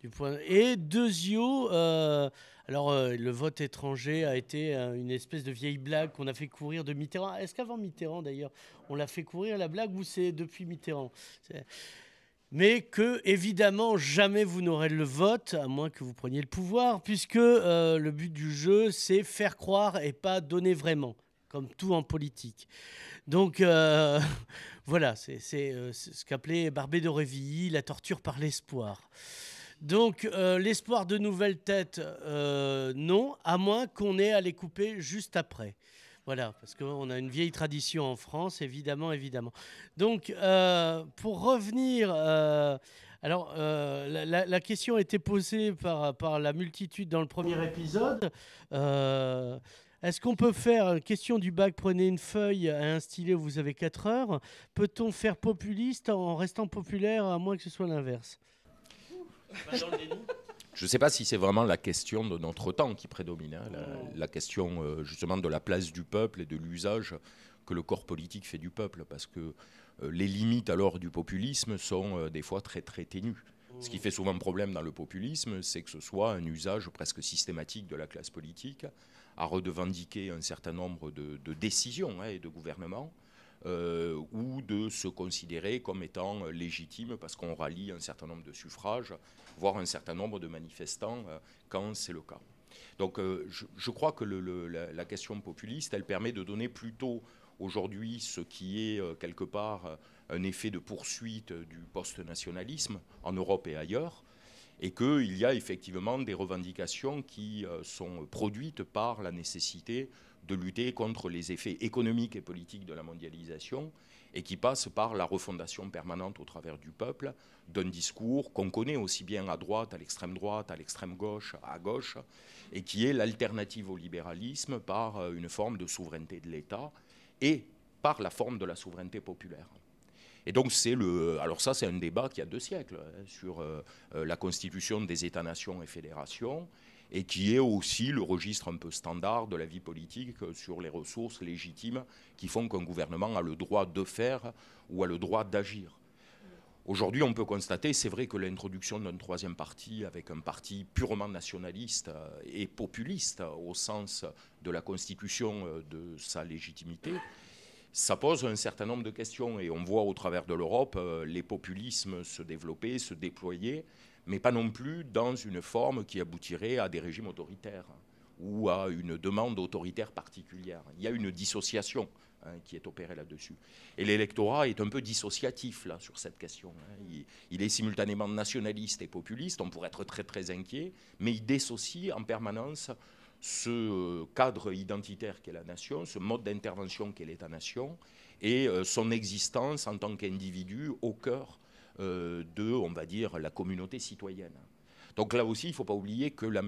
du point. Et deuxio, le vote étranger a été une espèce de vieille blague qu'on a fait courir de Mitterrand. Est-ce qu'avant Mitterrand, d'ailleurs, on l'a fait courir la blague ou c'est depuis Mitterrand? Mais que, évidemment, jamais vous n'aurez le vote, à moins que vous preniez le pouvoir, puisque le but du jeu, c'est faire croire et pas donner vraiment, comme tout en politique. Donc, voilà, c'est ce qu'appelait Barbé d'Aurevilly, la torture par l'espoir. Donc, l'espoir de nouvelles têtes, non, à moins qu'on ait à les couper juste après. Voilà, parce qu'on a une vieille tradition en France, évidemment. Donc, pour revenir à Alors, la question a été posée par la multitude dans le premier épisode. Est-ce qu'on peut faire, question du bac, prenez une feuille et un stylet, vous avez 4 heures. Peut-on faire populiste en restant populaire, à moins que ce soit l'inverse? Je ne sais pas si c'est vraiment la question de notre temps qui prédomine, hein, la question justement de la place du peuple et de l'usage que le corps politique fait du peuple, parce que les limites alors du populisme sont des fois très très ténues. Ce qui fait souvent problème dans le populisme, c'est que ce soit un usage presque systématique de la classe politique à revendiquer un certain nombre de décisions et de gouvernements, ou de se considérer comme étant légitime parce qu'on rallie un certain nombre de suffrages, voire un certain nombre de manifestants quand c'est le cas. Donc je crois que la question populiste, elle permet de donner plutôt aujourd'hui ce qui est quelque part un effet de poursuite du post-nationalisme en Europe et ailleurs, et qu'il y a effectivement des revendications qui sont produites par la nécessité de lutter contre les effets économiques et politiques de la mondialisation, et qui passent par la refondation permanente au travers du peuple d'un discours qu'on connaît aussi bien à droite, à l'extrême gauche, à gauche, et qui est l'alternative au libéralisme par une forme de souveraineté de l'État et par la forme de la souveraineté populaire. Et donc alors ça c'est un débat qui a 2 siècles sur la constitution des États-nations et fédérations, et qui est aussi le registre un peu standard de la vie politique sur les ressources légitimes qui font qu'un gouvernement a le droit de faire ou a le droit d'agir. Aujourd'hui, on peut constater, c'est vrai que l'introduction d'un 3e parti, avec un parti purement nationaliste et populiste au sens de la constitution de sa légitimité, ça pose un certain nombre de questions. Et on voit au travers de l'Europe les populismes se développer, se déployer, mais pas non plus dans une forme qui aboutirait à des régimes autoritaires ou à une demande autoritaire particulière. Il y a une dissociation qui est opérée là-dessus. Et l'électorat est un peu dissociatif là, sur cette question. Il est simultanément nationaliste et populiste, on pourrait être très très inquiet, mais il dissocie en permanence ce cadre identitaire qu'est la nation, ce mode d'intervention qu'est l'État-nation, et son existence en tant qu'individu au cœur de, on va dire, la communauté citoyenne. Donc là aussi, il ne faut pas oublier que la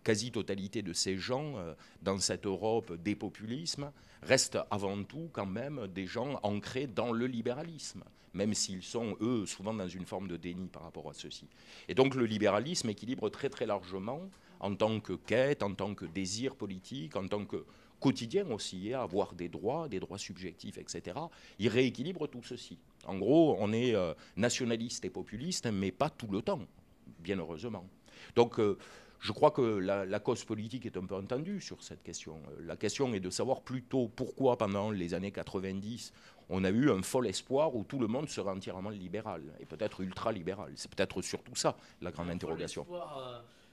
quasi-totalité de ces gens, dans cette Europe des populismes, restent avant tout quand même des gens ancrés dans le libéralisme, même s'ils sont, eux, souvent dans une forme de déni par rapport à ceci. Et donc le libéralisme équilibre très très largement, en tant que quête, en tant que désir politique, en tant que quotidien aussi, avoir des droits subjectifs, etc. Il rééquilibre tout ceci. En gros, on est nationaliste et populiste, mais pas tout le temps, bien heureusement. Donc, je crois que la cause politique est un peu entendue sur cette question. La question est de savoir plutôt pourquoi, pendant les années 90, on a eu un fol espoir où tout le monde serait entièrement libéral, et peut-être ultra-libéral. C'est peut-être surtout ça, la grande interrogation.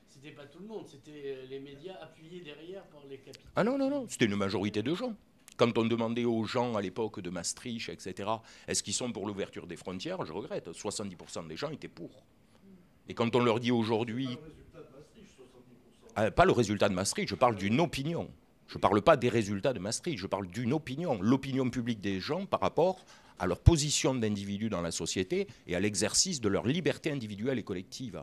C'était pas tout le monde, c'était les médias appuyés derrière par les capitaux. Ah non, c'était une majorité de gens. Quand on demandait aux gens à l'époque de Maastricht, etc., est-ce qu'ils sont pour l'ouverture des frontières, je regrette, 70% des gens étaient pour. Et quand on leur dit aujourd'hui... Pas le résultat de Maastricht, je parle d'une opinion. Je ne parle pas des résultats de Maastricht, je parle d'une opinion. L'opinion publique des gens par rapport à leur position d'individu dans la société et à l'exercice de leur liberté individuelle et collective.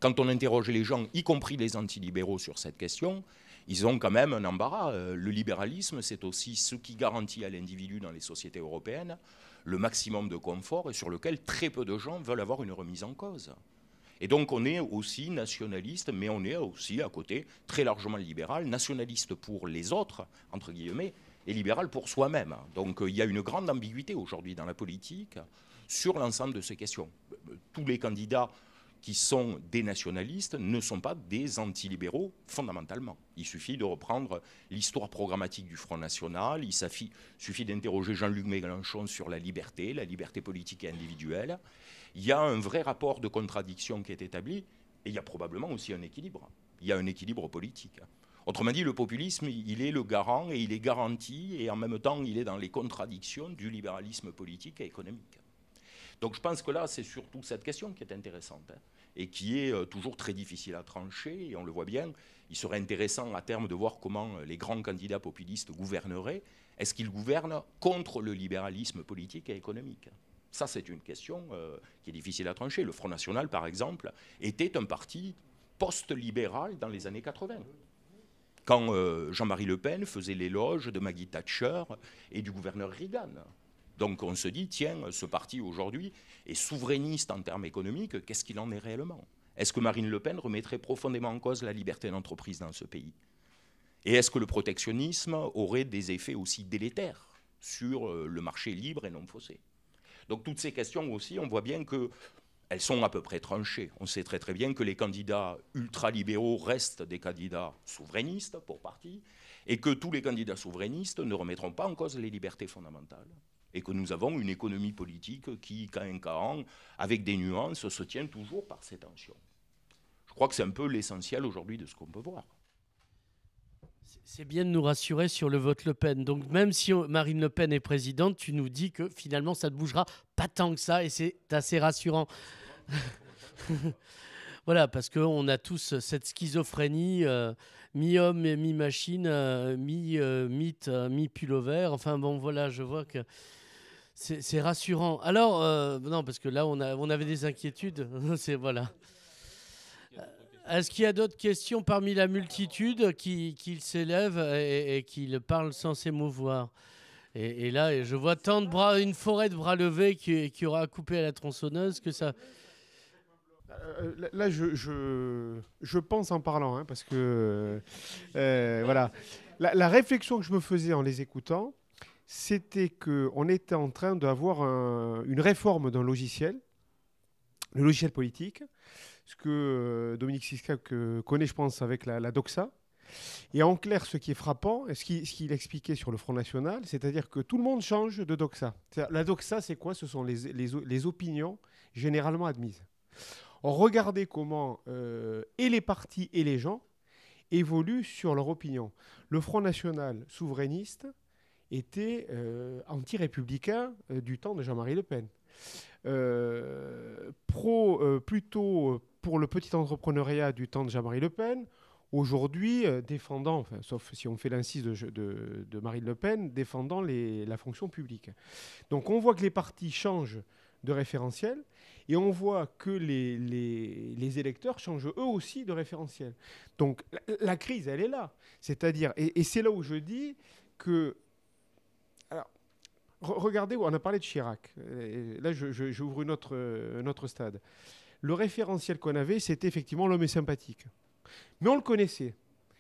Quand on interroge les gens, y compris les antilibéraux sur cette question, ils ont quand même un embarras. Le libéralisme, c'est aussi ce qui garantit à l'individu dans les sociétés européennes le maximum de confort et sur lequel très peu de gens veulent avoir une remise en cause. Et donc on est aussi nationaliste, mais on est aussi à côté très largement libéral, nationaliste pour les autres, entre guillemets, et libéral pour soi-même. Donc il y a une grande ambiguïté aujourd'hui dans la politique sur l'ensemble de ces questions. Tous les candidats qui sont des nationalistes ne sont pas des antilibéraux fondamentalement. Il suffit de reprendre l'histoire programmatique du Front National, il suffit d'interroger Jean-Luc Mélenchon sur la liberté politique et individuelle. Il y a un vrai rapport de contradiction qui est établi, et il y a probablement aussi un équilibre. Il y a un équilibre politique. Autrement dit, le populisme, il est le garant, et il est garanti, et en même temps, il est dans les contradictions du libéralisme politique et économique. Donc je pense que là, c'est surtout cette question qui est intéressante et qui est toujours très difficile à trancher. Et on le voit bien, il serait intéressant à terme de voir comment les grands candidats populistes gouverneraient. Est-ce qu'ils gouvernent contre le libéralisme politique et économique ? Ça, c'est une question qui est difficile à trancher. Le Front National, par exemple, était un parti post-libéral dans les années 80. Quand Jean-Marie Le Pen faisait l'éloge de Maggie Thatcher et du gouverneur Reagan. Donc on se dit, tiens, ce parti aujourd'hui est souverainiste en termes économiques, qu'est-ce qu'il en est réellement? Est-ce que Marine Le Pen remettrait profondément en cause la liberté d'entreprise dans ce pays? Et est-ce que le protectionnisme aurait des effets aussi délétères sur le marché libre et non faussé? Donc toutes ces questions aussi, on voit bien qu'elles sont à peu près tranchées. On sait très très bien que les candidats ultralibéraux restent des candidats souverainistes pour partie, et que tous les candidats souverainistes ne remettront pas en cause les libertés fondamentales. Et que nous avons une économie politique qui, cas un cas an, avec des nuances, se tient toujours par ces tensions. Je crois que c'est un peu l'essentiel aujourd'hui de ce qu'on peut voir. C'est bien de nous rassurer sur le vote Le Pen. Donc même si Marine Le Pen est présidente, tu nous dis que finalement ça ne bougera pas tant que ça et c'est assez rassurant. Voilà, parce qu'on a tous cette schizophrénie, mi-homme et mi-machine, mi-mythe, mi-pullover. Enfin bon, voilà, je vois que c'est rassurant. Alors, non, parce que là, on avait des inquiétudes. Voilà. Est-ce qu'il y a d'autres questions parmi la multitude qui s'élève et qui parlent sans s'émouvoir? Et là, je vois tant de bras, une forêt de bras levés qui aura coupé à la tronçonneuse que ça... Là, je pense en parlant, hein, parce que voilà, la réflexion que je me faisais en les écoutant, c'était qu'on était en train d'avoir une réforme d'un logiciel, le logiciel politique, ce que Dominique Siska connaît, je pense, avec la doxa. Et en clair, ce qui est frappant, ce qu'il expliquait sur le Front National, c'est-à-dire que tout le monde change de doxa. La doxa, c'est quoi? Ce sont les opinions généralement admises. Regardez comment et les partis et les gens évoluent sur leur opinion. Le Front National souverainiste était anti-républicain du temps de Jean-Marie Le Pen. Plutôt pour le petit entrepreneuriat du temps de Jean-Marie Le Pen, aujourd'hui défendant, enfin, sauf si on fait l'incise de Marine Le Pen, défendant la fonction publique. Donc on voit que les partis changent de référentiel et on voit que les électeurs changent eux aussi de référentiel. Donc la crise, elle est là. C'est-à-dire, et c'est là où je dis que... Alors, regardez, on a parlé de Chirac. Là, j'ouvre un autre stade. Le référentiel qu'on avait, c'était effectivement l'homme est sympathique. Mais on le connaissait.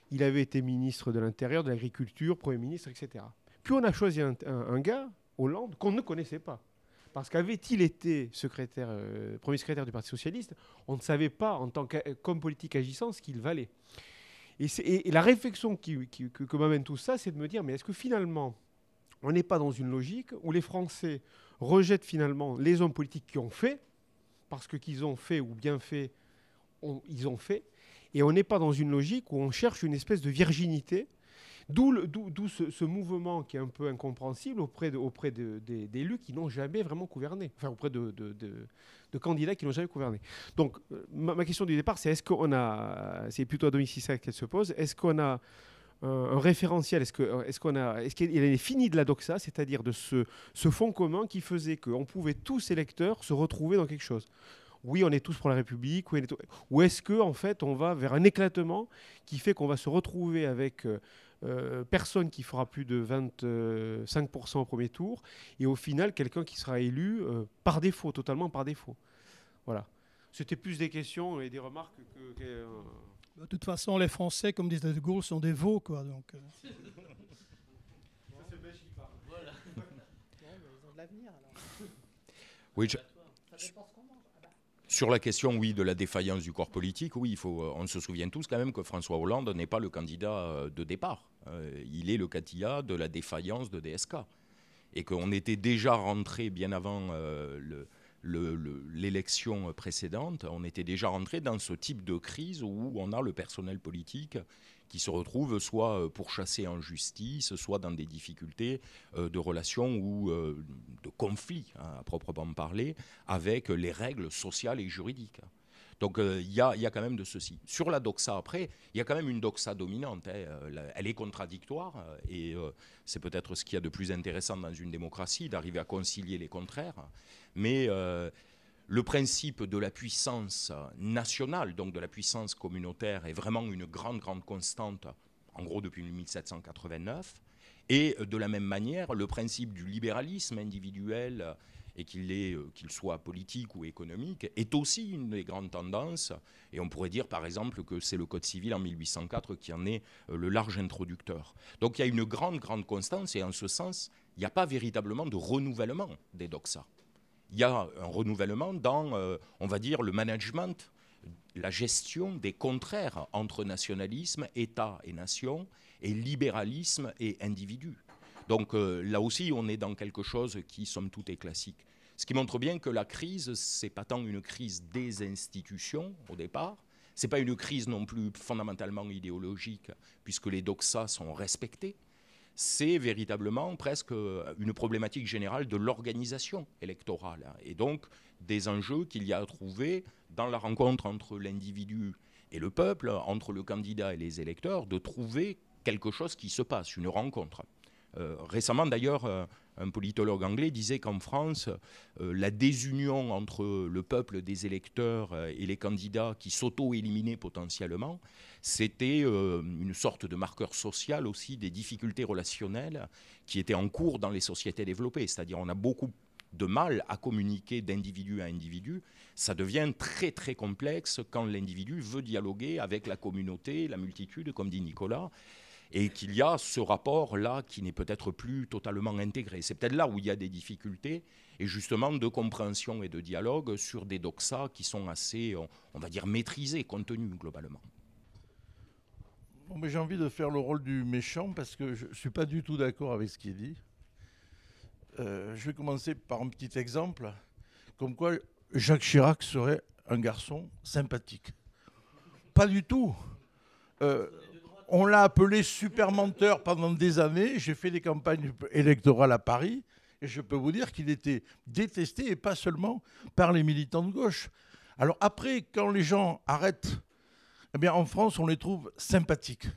Il avait été ministre de l'Intérieur, de l'Agriculture, Premier ministre, etc. Puis on a choisi un gars, Hollande, qu'on ne connaissait pas. Parce qu'avait-il été premier secrétaire du Parti Socialiste, on ne savait pas, en tant qu'homme politique agissant, ce qu'il valait. Et la réflexion que m'amène tout ça, c'est de me dire, mais est-ce que finalement, on n'est pas dans une logique où les Français rejettent finalement les hommes politiques qui ont fait, parce que qu'ils ont fait ou bien fait, ils ont fait, et on n'est pas dans une logique où on cherche une espèce de virginité, d'où ce mouvement qui est un peu incompréhensible auprès d'élus qui n'ont jamais vraiment gouverné, enfin auprès de candidats qui n'ont jamais gouverné. Donc ma question du départ, c'est est-ce c'est plutôt à Dominique Siska qu'elle se pose, est-ce qu'on a un référentiel, est-ce qu'il est fini de la doxa, c'est-à-dire de ce fond commun qui faisait qu'on pouvait tous électeurs se retrouver dans quelque chose. Oui, on est tous pour la République, ou est-ce qu'en fait on va vers un éclatement qui fait qu'on va se retrouver avec personne qui fera plus de 25% au premier tour, et au final quelqu'un qui sera élu par défaut, totalement par défaut. Voilà. C'était plus des questions et des remarques que de toute façon, les Français, comme disait De Gaulle, sont des veaux, quoi. Donc, Ça, c'est le Belge qui parle. Voilà. Bon, ils ont de l'avenir, alors. Oui, sur la question, oui, de la défaillance du corps politique, oui, on se souvient tous quand même que François Hollande n'est pas le candidat de départ. Il est le candidat de la défaillance de DSK. Et qu'on était déjà rentré bien avant l'élection précédente, on était déjà rentré dans ce type de crise où on a le personnel politique qui se retrouve soit pourchassé en justice, soit dans des difficultés de relations ou de conflits, hein, à proprement parler, avec les règles sociales et juridiques. Donc il y a quand même de ceci. Sur la doxa après, il y a quand même une doxa dominante. Elle est contradictoire et c'est peut-être ce qu'il y a de plus intéressant dans une démocratie, d'arriver à concilier les contraires. Mais le principe de la puissance nationale, donc de la puissance communautaire, est vraiment une grande constante, en gros depuis 1789. Et de la même manière, le principe du libéralisme individuel, et qu'il soit politique ou économique, est aussi une des grandes tendances. Et on pourrait dire, par exemple, que c'est le Code civil en 1804 qui en est le large introducteur. Donc il y a une grande constance, et en ce sens, il n'y a pas véritablement de renouvellement des doxas. Il y a un renouvellement dans, on va dire, le management, la gestion des contraires entre nationalisme, État et nation, et libéralisme et individu. Donc là aussi, on est dans quelque chose qui, somme toute, est classique. Ce qui montre bien que la crise, ce n'est pas tant une crise des institutions au départ, ce n'est pas une crise non plus fondamentalement idéologique, puisque les doxas sont respectés. C'est véritablement presque une problématique générale de l'organisation électorale, et donc des enjeux qu'il y a à trouver dans la rencontre entre l'individu et le peuple, entre le candidat et les électeurs, de trouver quelque chose qui se passe, une rencontre. Récemment d'ailleurs, un politologue anglais disait qu'en France, la désunion entre le peuple des électeurs et les candidats qui s'auto-éliminaient potentiellement, c'était une sorte de marqueur social aussi des difficultés relationnelles qui étaient en cours dans les sociétés développées. C'est-à-dire on a beaucoup de mal à communiquer d'individu à individu. Ça devient très complexe quand l'individu veut dialoguer avec la communauté, la multitude, comme dit Nicolas, et qu'il y a ce rapport-là qui n'est peut-être plus totalement intégré. C'est peut-être là où il y a des difficultés, et justement de compréhension et de dialogue sur des doxas qui sont assez, on va dire, maîtrisés, contenus globalement. Bon, mais j'ai envie de faire le rôle du méchant parce que je ne suis pas du tout d'accord avec ce qui est dit. Je vais commencer par un petit exemple, comme quoi Jacques Chirac serait un garçon sympathique. Pas du tout. On l'a appelé super menteur pendant des années. J'ai fait des campagnes électorales à Paris et je peux vous dire qu'il était détesté, et pas seulement par les militants de gauche. Alors après, quand les gens arrêtent, eh bien en France, on les trouve sympathiques.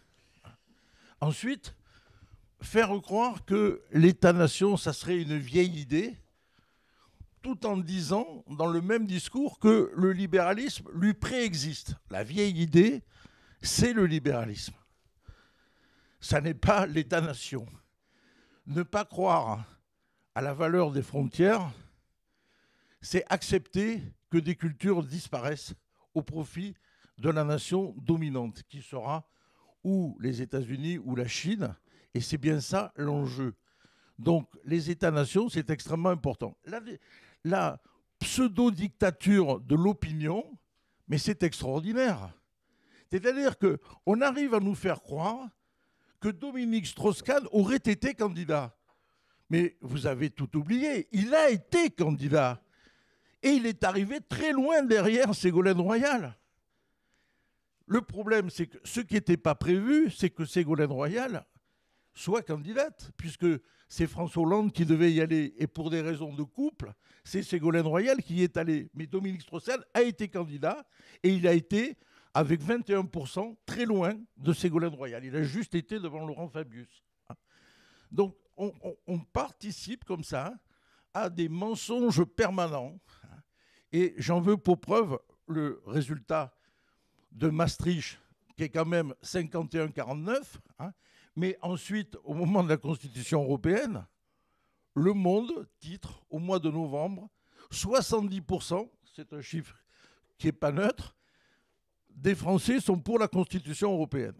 Ensuite, faire croire que l'État-nation, ça serait une vieille idée, tout en disant dans le même discours que le libéralisme lui préexiste. La vieille idée, c'est le libéralisme. Ça n'est pas l'État-nation. Ne pas croire à la valeur des frontières, c'est accepter que des cultures disparaissent au profit de la nation dominante, qui sera ou les États-Unis ou la Chine, et c'est bien ça l'enjeu. Donc les États-nations, c'est extrêmement important. La pseudo-dictature de l'opinion, mais c'est extraordinaire. C'est-à-dire qu'on arrive à nous faire croire que Dominique Strauss-Kahn aurait été candidat. Mais vous avez tout oublié, il a été candidat. Et il est arrivé très loin derrière Ségolène Royal. Le problème, c'est que ce qui n'était pas prévu, c'est que Ségolène Royal soit candidate, puisque c'est François Hollande qui devait y aller. Et pour des raisons de couple, c'est Ségolène Royal qui y est allée. Mais Dominique Strauss-Kahn a été candidat, et il a été, avec 21%, très loin de Ségolène Royal. Il a juste été devant Laurent Fabius. Donc, on participe comme ça à des mensonges permanents. Et j'en veux pour preuve le résultat de Maastricht, qui est quand même 51-49. Mais ensuite, au moment de la Constitution européenne, Le Monde titre, au mois de novembre, 70%, c'est un chiffre qui n'est pas neutre, des Français sont pour la Constitution européenne.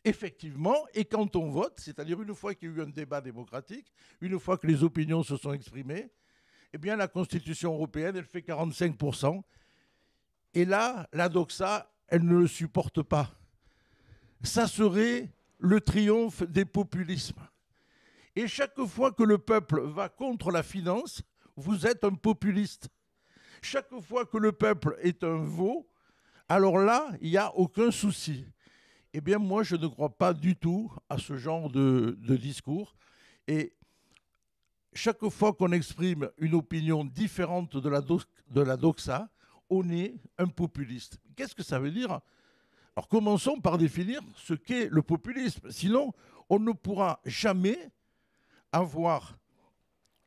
Effectivement, et quand on vote, c'est-à-dire une fois qu'il y a eu un débat démocratique, une fois que les opinions se sont exprimées, eh bien la Constitution européenne, elle fait 45%. Et là, la doxa, elle ne le supporte pas. Ça serait le triomphe des populismes. Et chaque fois que le peuple va contre la finance, vous êtes un populiste. Chaque fois que le peuple est un veau, alors là, il n'y a aucun souci. Eh bien, moi, je ne crois pas du tout à ce genre de discours. Et chaque fois qu'on exprime une opinion différente de la doxa, au nez un populiste. Qu'est-ce que ça veut dire? Alors commençons par définir ce qu'est le populisme. Sinon, on ne pourra jamais avoir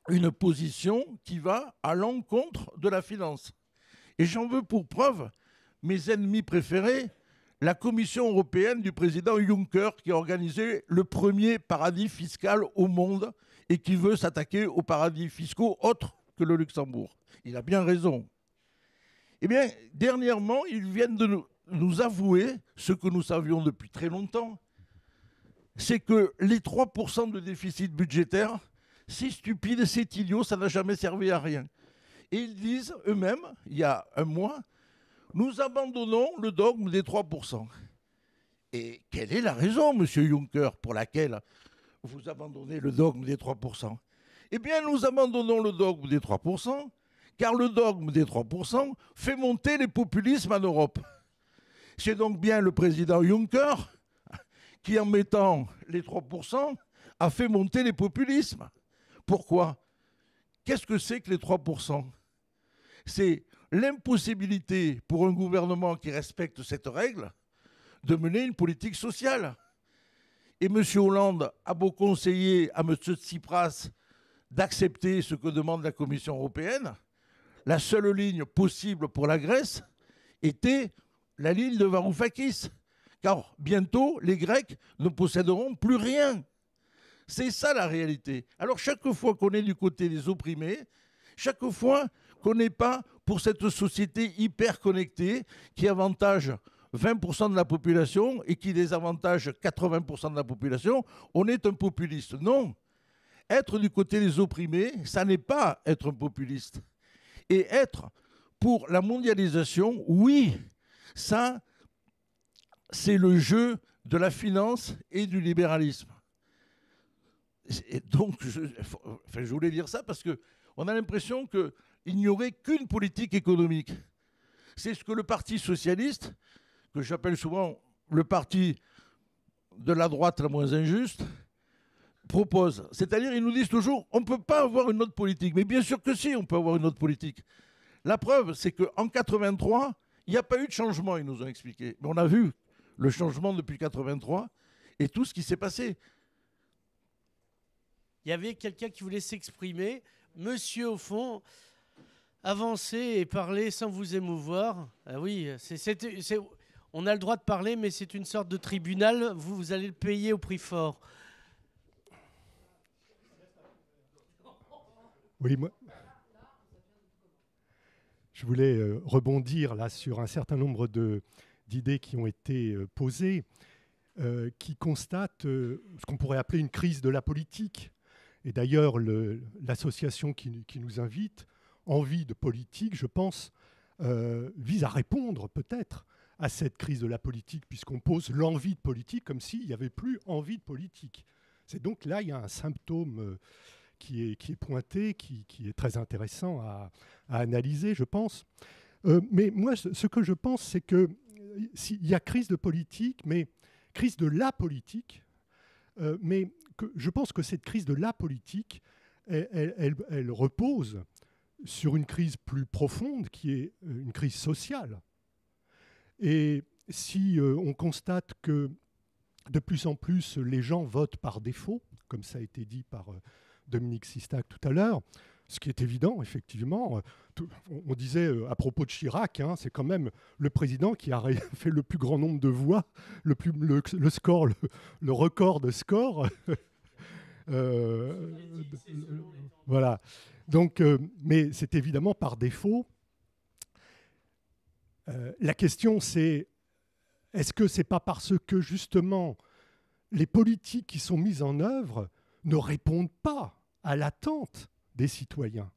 une position qui va à l'encontre de la finance. Et j'en veux pour preuve mes ennemis préférés, la Commission européenne du président Juncker, qui a organisé le premier paradis fiscal au monde et qui veut s'attaquer aux paradis fiscaux autres que le Luxembourg. Il a bien raison. Eh bien, dernièrement, ils viennent de nous avouer ce que nous savions depuis très longtemps, c'est que les 3% de déficit budgétaire, c'est stupide, c'est idiot, ça n'a jamais servi à rien. Et ils disent eux-mêmes, il y a un mois, nous abandonnons le dogme des 3%. Et quelle est la raison, monsieur Juncker, pour laquelle vous abandonnez le dogme des 3%? Eh bien, nous abandonnons le dogme des 3%, car le dogme des 3% fait monter les populismes en Europe. C'est donc bien le président Juncker qui, en mettant les 3%, a fait monter les populismes. Pourquoi? Qu'est-ce que c'est que les 3%? C'est l'impossibilité pour un gouvernement qui respecte cette règle de mener une politique sociale. Et M. Hollande a beau conseiller à M. Tsipras d'accepter ce que demande la Commission européenne, la seule ligne possible pour la Grèce était la ligne de Varoufakis. Car bientôt, les Grecs ne posséderont plus rien. C'est ça la réalité. Alors chaque fois qu'on est du côté des opprimés, chaque fois qu'on n'est pas pour cette société hyper connectée qui avantage 20% de la population et qui désavantage 80% de la population, on est un populiste. Non. Être du côté des opprimés, ça n'est pas être un populiste. Et être pour la mondialisation, oui, ça, c'est le jeu de la finance et du libéralisme. Et donc, je voulais dire ça parce qu'on a l'impression qu'il n'y aurait qu'une politique économique. C'est ce que le Parti socialiste, que j'appelle souvent le parti de la droite la moins injuste, propose. C'est-à-dire, ils nous disent toujours, on ne peut pas avoir une autre politique. Mais bien sûr que si, on peut avoir une autre politique. La preuve, c'est qu'en 83, il n'y a pas eu de changement, ils nous ont expliqué. Mais on a vu le changement depuis 83 et tout ce qui s'est passé. Il y avait quelqu'un qui voulait s'exprimer. Monsieur, au fond, avancez et parlez sans vous émouvoir. Ah oui, on a le droit de parler, mais c'est une sorte de tribunal. Vous allez le payer au prix fort. Oui, moi, je voulais rebondir là sur un certain nombre d'idées qui ont été posées, qui constatent ce qu'on pourrait appeler une crise de la politique. Et d'ailleurs, l'association qui nous invite, Envie de politique, je pense, vise à répondre peut-être à cette crise de la politique, puisqu'on pose l'envie de politique comme s'il n'y avait plus envie de politique. C'est donc là, il y a un symptôme qui est pointé, qui est très intéressant à analyser, je pense. Mais moi, ce que je pense, c'est qu'il y a crise de politique, mais crise de la politique, mais je pense que cette crise de la politique, elle repose sur une crise plus profonde, qui est une crise sociale. Et si on constate que de plus en plus les gens votent par défaut, comme ça a été dit par Dominique Sistac tout à l'heure, ce qui est évident, effectivement. On disait à propos de Chirac, hein, c'est quand même le président qui a fait le plus grand nombre de voix, le record de score. Voilà. Donc, mais c'est évidemment par défaut. La question, c'est est-ce que c'est pas parce que justement les politiques qui sont mises en œuvre ne répondent pas à l'attente des citoyens?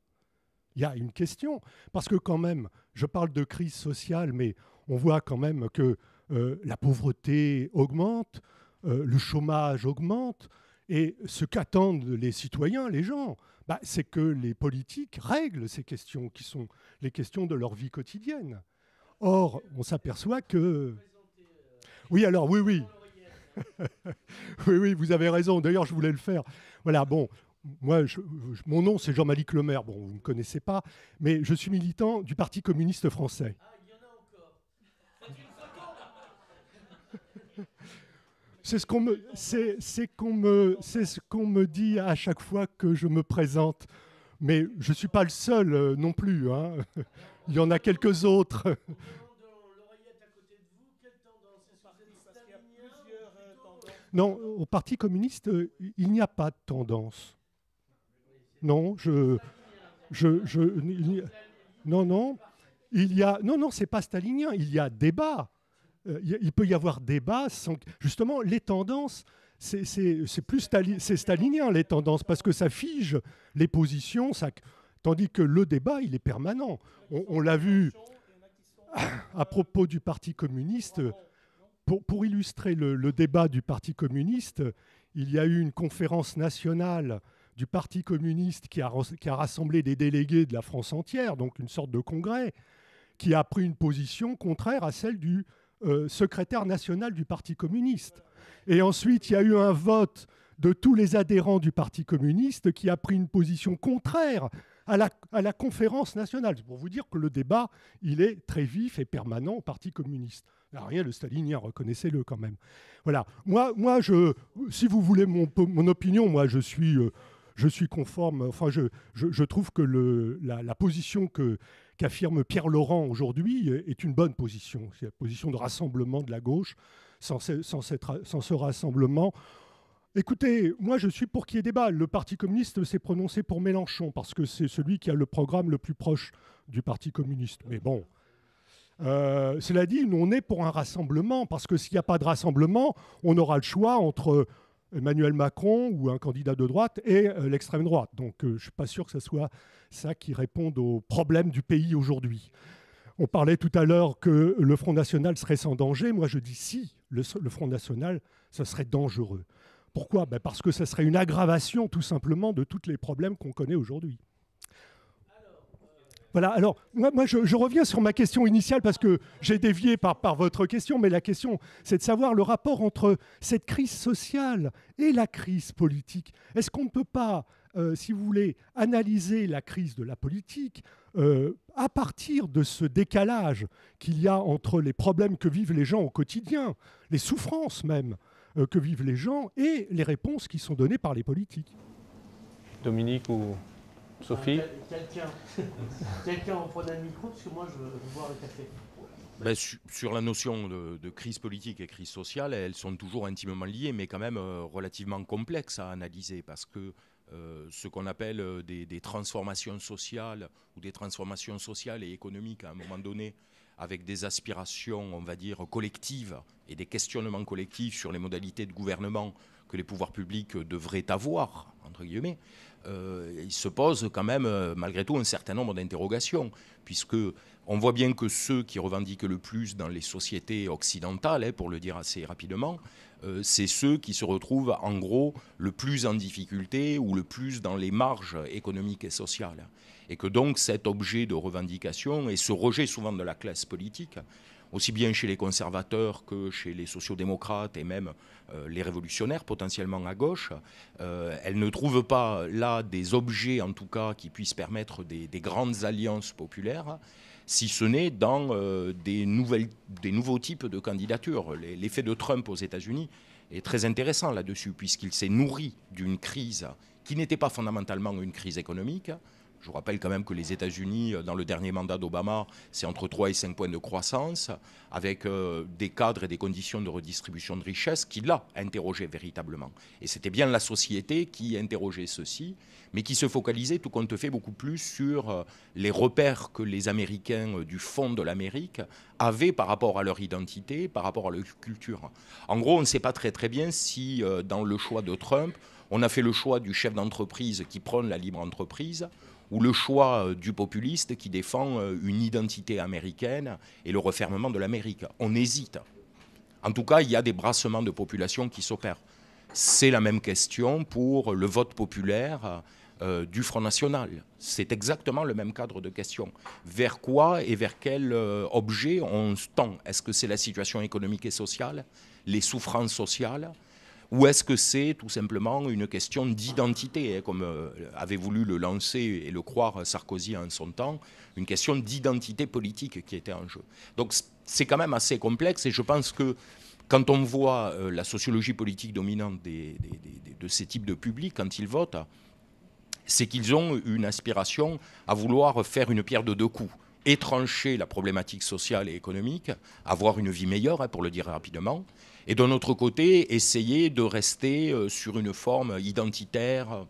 Il y a une question, parce que quand même, je parle de crise sociale, mais on voit quand même que la pauvreté augmente, le chômage augmente, et ce qu'attendent les citoyens, les gens, c'est que les politiques règlent ces questions qui sont les questions de leur vie quotidienne. Or, on s'aperçoit que... Oui, alors, oui. Oui, vous avez raison. D'ailleurs, je voulais le faire. Voilà, bon, moi, mon nom, c'est Jean-Malick Lemaire. Bon, vous ne me connaissez pas, mais je suis militant du Parti communiste français. Ah, il y en a encore. C'est ce qu'on me dit à chaque fois que je me présente. Mais je ne suis pas le seul non plus. Hein. Il y en a quelques autres. Non, au Parti communiste, il n'y a pas de tendance. Non, non, c'est pas stalinien. Il y a débat. Il peut y avoir débat sans... Justement, les tendances, c'est plus c'est stalinien, les tendances, parce que ça fige les positions, tandis que le débat, il est permanent. On l'a vu à propos du Parti communiste. Pour illustrer le débat du Parti communiste, il y a eu une conférence nationale du Parti communiste qui a rassemblé des délégués de la France entière, donc une sorte de congrès, qui a pris une position contraire à celle du secrétaire national du Parti communiste. Et ensuite, il y a eu un vote de tous les adhérents du Parti communiste qui a pris une position contraire à la conférence nationale. C'est pour vous dire que le débat, il est très vif et permanent au Parti communiste. Alors, rien de stalinien, reconnaissez-le quand même. Voilà. Moi, si vous voulez mon opinion, moi, je suis conforme. Enfin, je trouve que la position qu'affirme Pierre Laurent aujourd'hui est une bonne position. C'est la position de rassemblement de la gauche. Sans ce rassemblement, écoutez, moi je suis pour qu'il y ait débat. Le Parti communiste s'est prononcé pour Mélenchon parce que c'est celui qui a le programme le plus proche du Parti communiste. Mais bon, cela dit, nous on est pour un rassemblement parce que s'il n'y a pas de rassemblement, on aura le choix entre Emmanuel Macron ou un candidat de droite et l'extrême droite. Donc je ne suis pas sûr que ce soit ça qui réponde aux problèmes du pays aujourd'hui. On parlait tout à l'heure que le Front National serait sans danger. Moi, je dis si, le Front National, ce serait dangereux. Pourquoi ? Parce que ce serait une aggravation, tout simplement, de tous les problèmes qu'on connaît aujourd'hui. Voilà, alors, moi je reviens sur ma question initiale parce que j'ai dévié par votre question, mais la question, c'est de savoir le rapport entre cette crise sociale et la crise politique. Est-ce qu'on ne peut pas, si vous voulez, analyser la crise de la politique à partir de ce décalage qu'il y a entre les problèmes que vivent les gens au quotidien, les souffrances même que vivent les gens et les réponses qui sont données par les politiques. Dominique ou Sophie ? Quelqu'un reprenait le micro parce que moi je veux boire le café. Sur la notion de crise politique et crise sociale, elles sont toujours intimement liées, mais quand même relativement complexes à analyser parce que ce qu'on appelle des transformations sociales ou des transformations sociales et économiques à un moment donné avec des aspirations, on va dire, collectives et des questionnements collectifs sur les modalités de gouvernement que les pouvoirs publics devraient avoir, entre guillemets, il se pose quand même, malgré tout, un certain nombre d'interrogations, puisque on voit bien que ceux qui revendiquent le plus dans les sociétés occidentales, pour le dire assez rapidement, c'est ceux qui se retrouvent en gros le plus en difficulté ou le plus dans les marges économiques et sociales. Et que donc cet objet de revendication et ce rejet souvent de la classe politique, aussi bien chez les conservateurs que chez les sociodémocrates et même les révolutionnaires potentiellement à gauche, elles ne trouvent pas là des objets en tout cas qui puissent permettre des grandes alliances populaires, si ce n'est dans des nouveaux types de candidatures. L'effet de Trump aux États-Unis est très intéressant là-dessus, puisqu'il s'est nourri d'une crise qui n'était pas fondamentalement une crise économique. Je vous rappelle quand même que les États-Unis, dans le dernier mandat d'Obama, c'est entre 3 et 5 points de croissance, avec des cadres et des conditions de redistribution de richesse qui, là, interrogeaient véritablement. Et c'était bien la société qui interrogeait ceci, mais qui se focalisait tout compte fait beaucoup plus sur les repères que les Américains du fond de l'Amérique avaient par rapport à leur identité, par rapport à leur culture. En gros, on ne sait pas très très bien si, dans le choix de Trump, on a fait le choix du chef d'entreprise qui prône la libre entreprise, ou le choix du populiste qui défend une identité américaine et le refermement de l'Amérique. On hésite. En tout cas, il y a des brassements de population qui s'opèrent. C'est la même question pour le vote populaire du Front National. C'est exactement le même cadre de question. Vers quoi et vers quel objet on tend ? Est-ce que c'est la situation économique et sociale, les souffrances sociales ? Ou est-ce que c'est tout simplement une question d'identité, comme avait voulu le lancer et le croire Sarkozy en son temps, une question d'identité politique qui était en jeu. Donc c'est quand même assez complexe, et je pense que quand on voit la sociologie politique dominante de ces types de publics, quand ils votent, c'est qu'ils ont une aspiration à vouloir faire une pierre de deux coups, et trancher la problématique sociale et économique, avoir une vie meilleure, pour le dire rapidement, et d'un autre côté, essayer de rester sur une forme identitaire,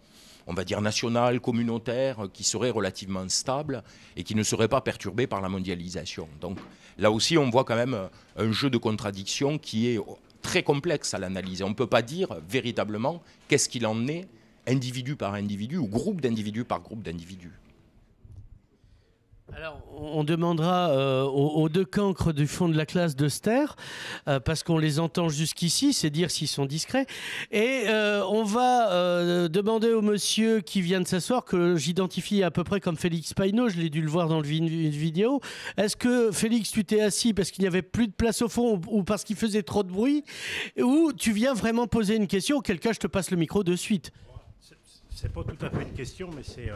on va dire nationale, communautaire, qui serait relativement stable et qui ne serait pas perturbée par la mondialisation. Donc là aussi, on voit quand même un jeu de contradictions qui est très complexe à l'analyser. On ne peut pas dire véritablement qu'est-ce qu'il en est, individu par individu ou groupe d'individus par groupe d'individus. Alors, on demandera aux deux cancres du fond de la classe de se taire, parce qu'on les entend jusqu'ici, c'est dire s'ils sont discrets. Et on va demander au monsieur qui vient de s'asseoir, que j'identifie à peu près comme Félix Païneau, je l'ai dû le voir dans une vidéo. Est-ce que, Félix, tu t'es assis parce qu'il n'y avait plus de place au fond ou parce qu'il faisait trop de bruit, ou tu viens vraiment poser une question, auquel cas je te passe le micro de suite? C'est pas tout à fait une question, mais c'est...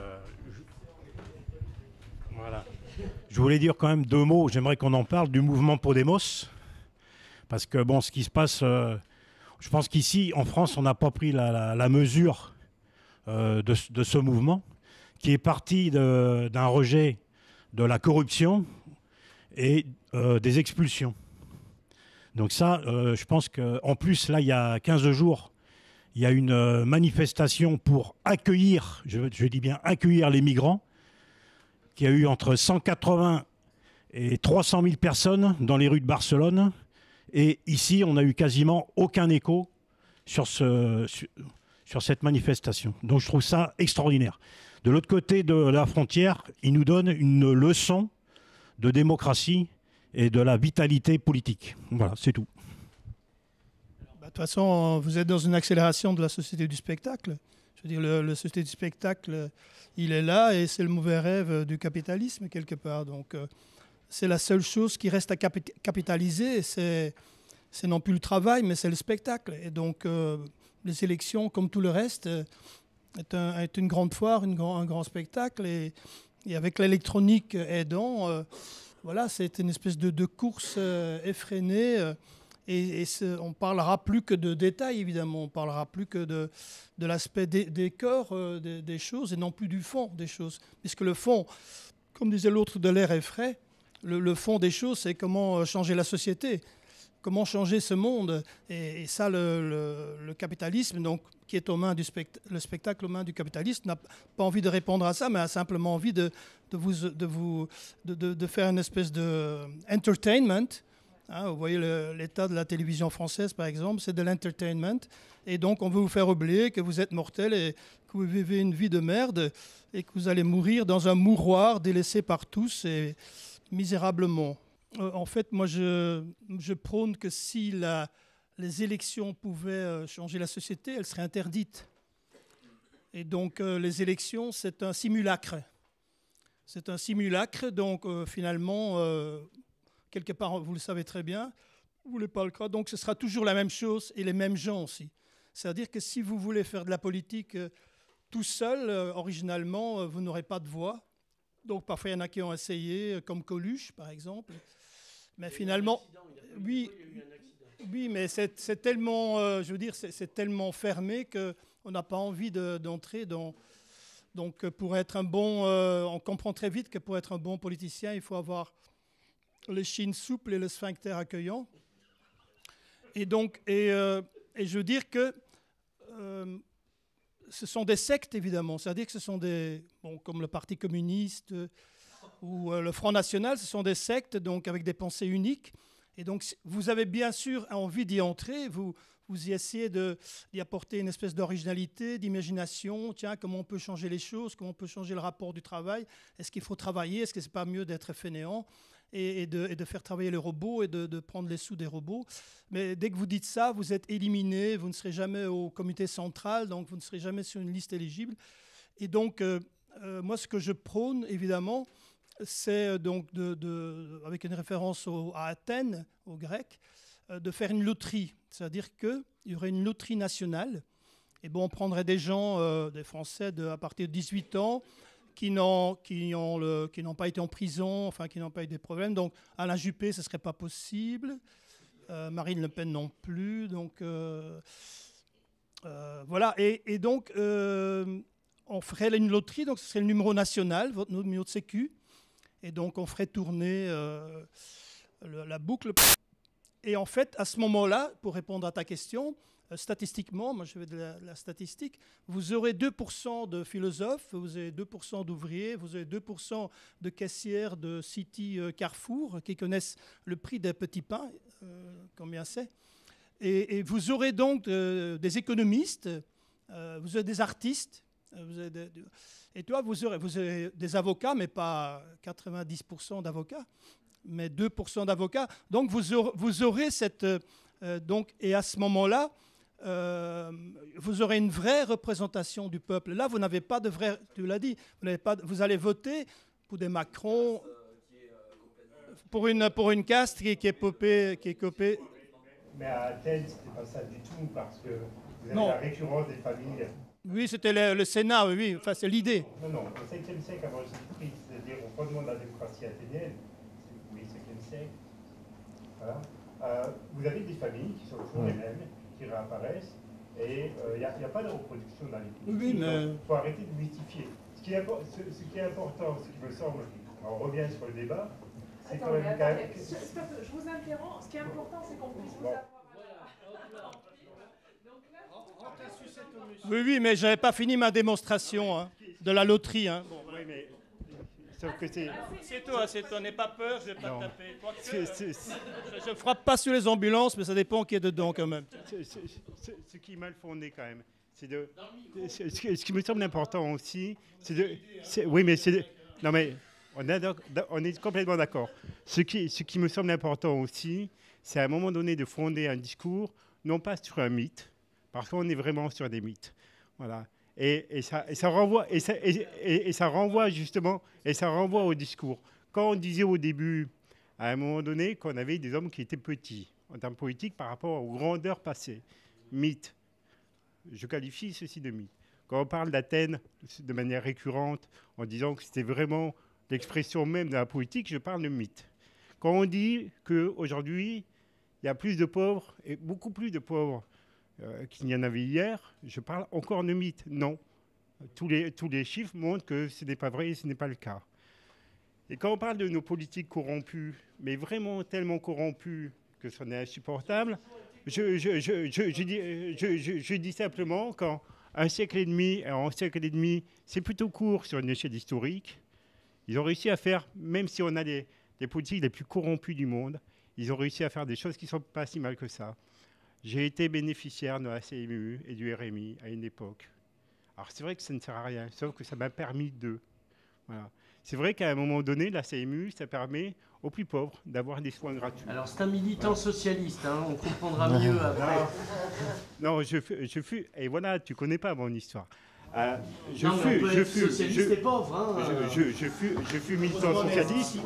Voilà. Je voulais dire quand même deux mots, j'aimerais qu'on en parle, du mouvement Podemos. Parce que, bon, ce qui se passe, je pense qu'ici, en France, on n'a pas pris la mesure de ce mouvement, qui est parti d'un rejet de la corruption et des expulsions. Donc ça, je pense qu'en plus, là, il y a 15 jours, il y a une manifestation pour accueillir, je dis bien accueillir les migrants, qui a eu entre 180 et 300 000 personnes dans les rues de Barcelone. Et ici, on n'a eu quasiment aucun écho sur cette manifestation. Donc je trouve ça extraordinaire. De l'autre côté de la frontière, ils nous donnent une leçon de démocratie et de la vitalité politique. Voilà, c'est tout. De toute façon, vous êtes dans une accélération de la société du spectacle. Je veux dire, la société du spectacle, il est là et c'est le mauvais rêve du capitalisme quelque part. Donc, c'est la seule chose qui reste à capitaliser. C'est non plus le travail, mais c'est le spectacle. Et donc, les élections, comme tout le reste, est une grande foire, un grand spectacle. Et avec l'électronique aidant, voilà, c'est une espèce de course effrénée. On ne parlera plus que de détails, évidemment. On ne parlera plus que de l'aspect des corps des choses et non plus du fond des choses. Puisque le fond, comme disait l'autre de l'air est frais, le fond des choses, c'est comment changer la société, comment changer ce monde. Et ça, le capitalisme, donc, qui est aux mains le spectacle aux mains du capitalisme, n'a pas envie de répondre à ça, mais a simplement envie de faire une espèce de entertainment. Vous voyez l'état de la télévision française, par exemple, c'est de l'entertainment. Et donc, on veut vous faire oublier que vous êtes mortel et que vous vivez une vie de merde et que vous allez mourir dans un mouroir délaissé par tous et misérablement. En fait, moi, je prône que si les élections pouvaient changer la société, elles seraient interdites. Et donc, les élections, c'est un simulacre. C'est un simulacre, donc finalement... quelque part, vous le savez très bien, vous ne voulez pas le croire. Donc, ce sera toujours la même chose et les mêmes gens aussi. C'est-à-dire que si vous voulez faire de la politique tout seul, originalement, vous n'aurez pas de voix. Donc, parfois, il y en a qui ont essayé, comme Coluche, par exemple. Mais finalement, oui, mais c'est tellement, je veux dire, c'est tellement fermé qu'on n'a pas envie d'entrer dans... Donc, pour être un bon... on comprend très vite que pour être un bon politicien, il faut avoir... les chines souples et le sphincter accueillant. Et donc, je veux dire que ce sont des sectes, évidemment. C'est-à-dire que ce sont comme le Parti communiste ou le Front National, ce sont des sectes donc, avec des pensées uniques. Et donc, vous avez bien sûr envie d'y entrer, vous y essayez d'y apporter une espèce d'originalité, d'imagination. Tiens, comment on peut changer les choses, comment on peut changer le rapport du travail. Est-ce qu'il faut travailler? Est-ce que ce n'est pas mieux d'être fainéant et de faire travailler les robots et de prendre les sous des robots? Mais dès que vous dites ça, vous êtes éliminé, vous ne serez jamais au comité central, donc vous ne serez jamais sur une liste éligible. Et donc, moi, ce que je prône, évidemment, c'est donc avec une référence à Athènes, aux Grecs, de faire une loterie. C'est-à-dire qu'il y aurait une loterie nationale. Et bon, on prendrait des gens, des Français à partir de 18 ans, qui n'ont pas été en prison, enfin qui n'ont pas eu des problèmes. Donc Alain Juppé, ce ne serait pas possible. Marine Le Pen non plus. Donc voilà. Et donc on ferait une loterie, donc ce serait le numéro national, votre numéro de sécu. Et donc on ferait tourner la boucle. Et en fait, à ce moment-là, pour répondre à ta question, statistiquement, moi je fais de la statistique, vous aurez 2% de philosophes, vous avez 2% d'ouvriers, vous avez 2% de caissières de City Carrefour qui connaissent le prix des petits pains, combien c'est. Et vous aurez donc des économistes, vous avez des artistes, et toi vous aurez des avocats, mais pas 90% d'avocats, mais 2% d'avocats. Donc vous aurez cette... et à ce moment-là, vous aurez une vraie représentation du peuple. Là, vous n'avez pas de vrai... Tu l'as dit, vous allez voter pour des Macron, pour une caste qui est copée. Mais à Athènes, c'était pas ça du tout, parce que vous avez la récurrence des familles. Oui, c'était le Sénat, oui, enfin, c'est l'idée. Non, au 5e siècle avant Jésus-Christ, c'est-à-dire au fondement de la démocratie athénienne, oui, 5e siècle, voilà. Vous avez des familles qui sont toujours les mêmes, qui réapparaissent, et il n'y a pas de reproduction dans les pays. Oui, mais... Il faut arrêter de mystifier. Ce qui est important, ce qui me semble, on revient sur le débat, c'est quand même... Je vous interromps, ce qui est important, c'est qu'on puisse vous avoir... Oui, mais je n'avais pas fini ma démonstration de la loterie. Bon, oui, mais... Sauf que c'est toi, n'aie pas peur, je ne vais pas te taper. Je ne frappe pas sur les ambulances, mais ça dépend qui est dedans quand même. Ce qui est mal fondé quand même, ce qui me semble important aussi, oui, mais c'est... Non, mais on est complètement d'accord. Ce qui me semble important aussi, c'est à un moment donné de fonder un discours, non pas sur un mythe, parce qu'on est vraiment sur des mythes. Voilà. Et ça renvoie justement, et ça renvoie au discours. Quand on disait au début, à un moment donné, qu'on avait des hommes qui étaient petits en termes politiques par rapport aux grandeurs passées, mythe. Je qualifie ceci de mythe. Quand on parle d'Athènes de manière récurrente, en disant que c'était vraiment l'expression même de la politique, je parle de mythe. Quand on dit qu'aujourd'hui, il y a plus de pauvres, et beaucoup plus de pauvres qu'il n'y en avait hier, je parle encore de mythe. Non. Tous les chiffres montrent que ce n'est pas vrai et ce n'est pas le cas. Et quand on parle de nos politiques corrompues, mais vraiment tellement corrompues que ce n'est insupportable, je dis simplement qu'en un siècle et demi, c'est plutôt court sur une échelle historique. Ils ont réussi à faire, même si on a les politiques les plus corrompues du monde, ils ont réussi à faire des choses qui ne sont pas si mal que ça. J'ai été bénéficiaire de la CMU et du RMI à une époque. Alors c'est vrai que ça ne sert à rien, sauf que ça m'a permis de... Voilà. C'est vrai qu'à un moment donné, la CMU, ça permet aux plus pauvres d'avoir des soins gratuits. Alors c'est un militant socialiste, on comprendra mieux après. Non, je fus... Et voilà, tu ne connais pas mon histoire. Je fus militant socialiste,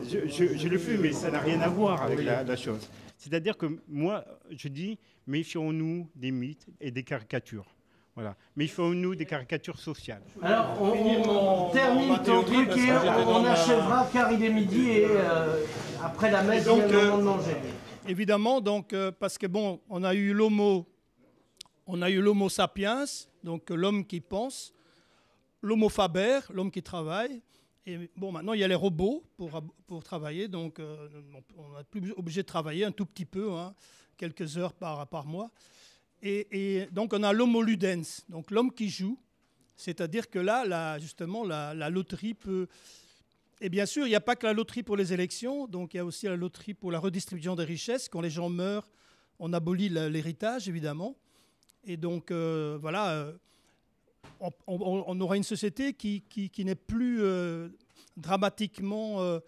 je le fus, mais ça n'a rien à voir avec la chose. C'est-à-dire que moi, je dis, méfions-nous des mythes et des caricatures. Voilà. Méfions-nous des caricatures sociales. Alors, on termine ton truc et on achèvera car il est midi et après la messe, il y a le moment de manger. Évidemment, donc, parce que bon, on a eu l'homo sapiens, donc l'homme qui pense, l'homo faber, l'homme qui travaille. Et bon, maintenant, il y a les robots pour travailler, donc on n'est plus obligé de travailler un tout petit peu, quelques heures par mois. Et donc, on a l'homo ludens, donc l'homme qui joue, c'est-à-dire que là, justement, la loterie peut... Et bien sûr, il n'y a pas que la loterie pour les élections, donc il y a aussi la loterie pour la redistribution des richesses. Quand les gens meurent, on abolit l'héritage, évidemment. Et donc, voilà... On aura une société qui n'est plus dramatiquement,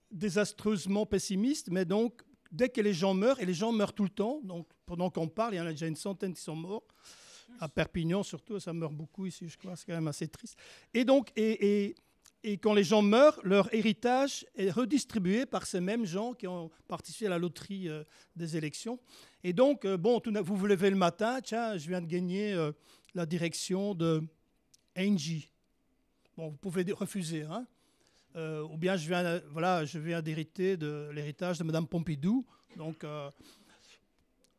désastreusement pessimiste, mais donc dès que les gens meurent, et les gens meurent tout le temps, donc pendant qu'on parle, il y en a déjà une centaine qui sont morts, à Perpignan surtout, ça meurt beaucoup ici, je crois, c'est quand même assez triste. Et donc, et et quand les gens meurent, leur héritage est redistribué par ces mêmes gens qui ont participé à la loterie des élections. Et donc, bon, vous vous levez le matin, tiens, je viens de gagner la direction de Engie. Bon, vous pouvez refuser, hein. Ou bien je viens d'hériter de l'héritage de Madame Pompidou, donc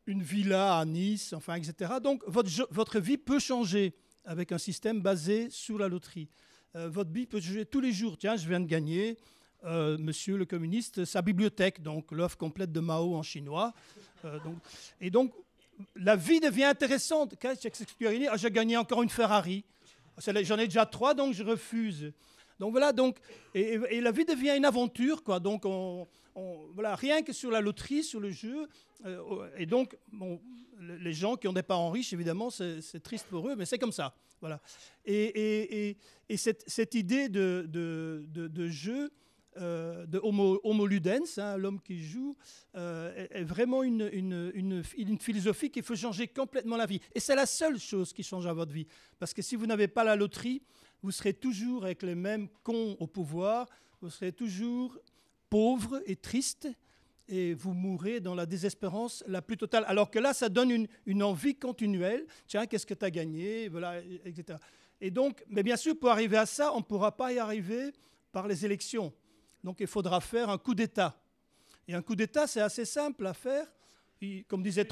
une villa à Nice, enfin, etc. Donc, votre vie peut changer avec un système basé sur la loterie. Votre vie peut changer tous les jours. Tiens, je viens de gagner, monsieur le communiste, sa bibliothèque, donc l'œuvre complète de Mao en chinois. Donc, la vie devient intéressante. Qu'est-ce que tu as gagné? J'ai gagné encore une Ferrari. J'en ai déjà 3, donc je refuse. Donc voilà, et la vie devient une aventure, quoi. Donc voilà, rien que sur la loterie, sur le jeu. Et donc, bon, les gens qui ont des parents riches, évidemment, c'est triste pour eux, mais c'est comme ça. Voilà. Et cette idée de jeu, de homo ludens, hein, l'homme qui joue, est vraiment une philosophie qui faut changer complètement la vie. Et c'est la seule chose qui change à votre vie. Parce que si vous n'avez pas la loterie, vous serez toujours avec les mêmes cons au pouvoir, vous serez toujours pauvre et triste, et vous mourrez dans la désespérance la plus totale. Alors que là, ça donne une envie continuelle. Tiens, qu'est-ce que tu as gagné, voilà, etc. Et donc, mais bien sûr, pour arriver à ça, on ne pourra pas y arriver par les élections. Donc, il faudra faire un coup d'État. Et un coup d'État, c'est assez simple à faire. Comme disait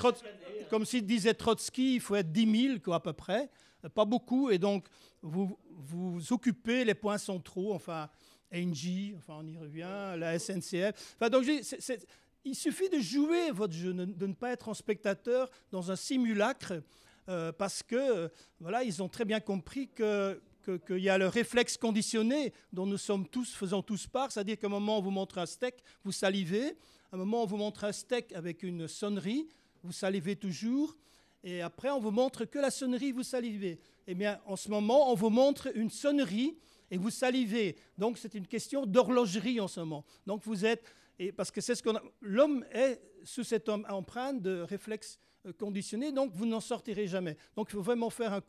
Trotsky, il faut être 10 000, quoi, à peu près. Pas beaucoup. Et donc, vous occupez les points centraux, enfin, Engie, enfin, on y revient, la SNCF. Enfin, donc, il suffit de jouer votre jeu, de ne pas être en spectateur dans un simulacre, parce que, voilà, ils ont très bien compris qu'il y a le réflexe conditionné dont nous faisons tous part, c'est-à-dire qu'à un moment, on vous montre un steak, vous salivez. À un moment, on vous montre un steak avec une sonnerie, vous salivez toujours. Et après, on vous montre que la sonnerie, vous salivez. Eh bien, en ce moment, on vous montre une sonnerie et vous salivez. Donc, c'est une question d'horlogerie en ce moment. Donc, vous êtes... parce que c'est ce qu'on a... L'homme est sous cette empreinte de réflexe conditionné, donc vous n'en sortirez jamais. Donc, il faut vraiment faire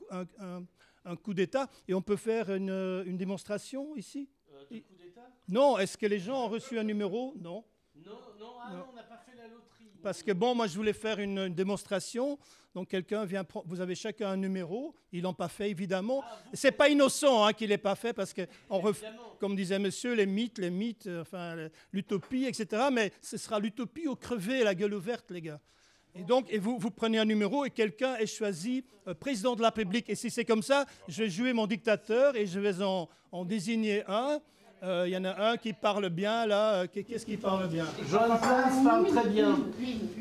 un coup d'État. Et on peut faire une démonstration ici de coup d'État? Non. Est-ce que les gens ont reçu un numéro? Non. Non, on n'a pas fait la loterie. Parce que bon, moi je voulais faire une démonstration, donc quelqu'un vient prendre, vous avez chacun un numéro, ils l'ont pas fait évidemment. C'est pas innocent hein, qu'il l'ait pas fait parce que comme disait monsieur, les mythes, enfin l'utopie, etc. Mais ce sera l'utopie au crevé, la gueule ouverte, les gars. Et donc, vous prenez un numéro et quelqu'un est choisi président de la République. Et si c'est comme ça, je vais jouer mon dictateur et je vais en désigner un. Il y en a un qui parle bien, là. Qu'est-ce qui parle bien? Joan Place parle très bien.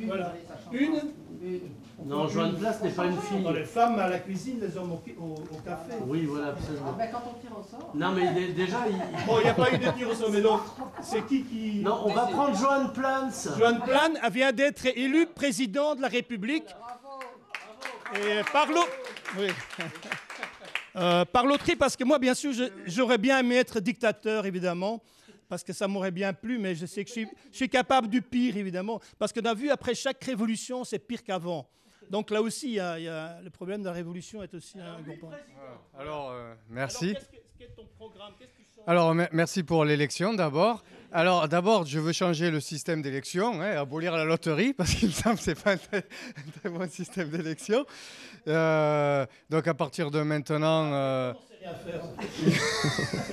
Voilà. Une? Non, Joan Place n'est pas une fille. Les femmes à la cuisine, les hommes au café. Oui, voilà, absolument. Ben, quand on tire au sort. Non, mais déjà... Bon, il n'y a pas eu de tir au sort, mais donc, c'est qui... Non, on va prendre Joan Plans. Joan Plans vient d'être élu président de la République. Et par loterie, parce que moi, bien sûr, j'aurais bien aimé être dictateur, évidemment, parce que ça m'aurait bien plu, mais je sais que je suis capable du pire, évidemment, parce qu'on a vu, après chaque révolution, c'est pire qu'avant. Donc là aussi, il y a le problème de la révolution est aussi un gros point. Alors, merci. Alors, quel est ton programme? Alors, merci pour l'élection, d'abord. Alors, d'abord, je veux changer le système d'élection, hein, abolir la loterie, parce qu'il me semble que ce n'est pas un très bon système d'élection. Donc, à partir de maintenant...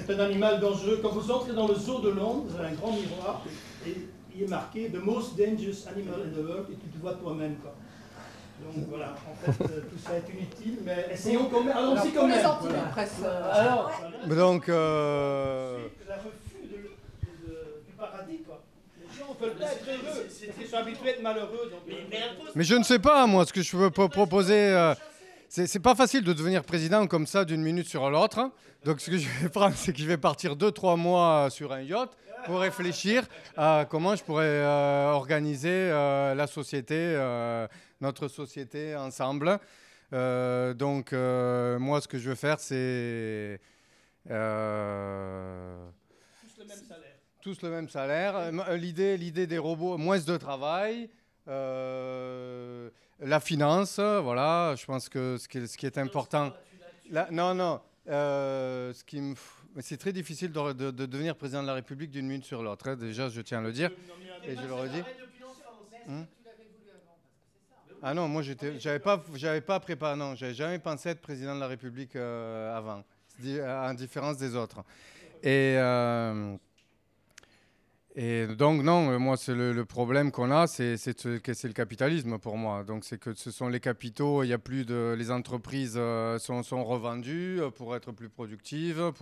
C'est un animal dangereux. Quand vous entrez dans le zoo de Londres, vous avez un grand miroir, et il est marqué « The most dangerous animal in the world », et tu te vois toi-même, quoi. Donc voilà, en fait, tout ça est inutile, mais essayons quand même. Allons-y quand même. Alors, donc... La refus du paradis, quoi. Les gens ne veulent pas être heureux, ils sont habitués à être malheureux. Donc, mais je ne sais pas, moi, ce que je veux proposer... C'est pas facile de devenir président comme ça d'une minute sur l'autre. Donc ce que je vais prendre, c'est que je vais partir 2-3 mois sur un yacht pour réfléchir à comment je pourrais organiser la société, notre société ensemble. Donc moi, ce que je veux faire, c'est... tous le même salaire. Tous le même salaire. L'idée des robots, moins de travail. La finance, voilà, je pense que ce qui est important... ce qui me... c'est très difficile de devenir président de la République d'une minute sur l'autre. Hein. Déjà, je tiens à le dire et je le redis. Ah non, moi j'avais pas préparé, non, j'avais jamais pensé être président de la République avant, en différence des autres. Et donc non, moi c'est le problème qu'on a, c'est le capitalisme pour moi. Donc c'est que ce sont les capitaux, il y a plus de, les entreprises sont revendues pour être plus productives,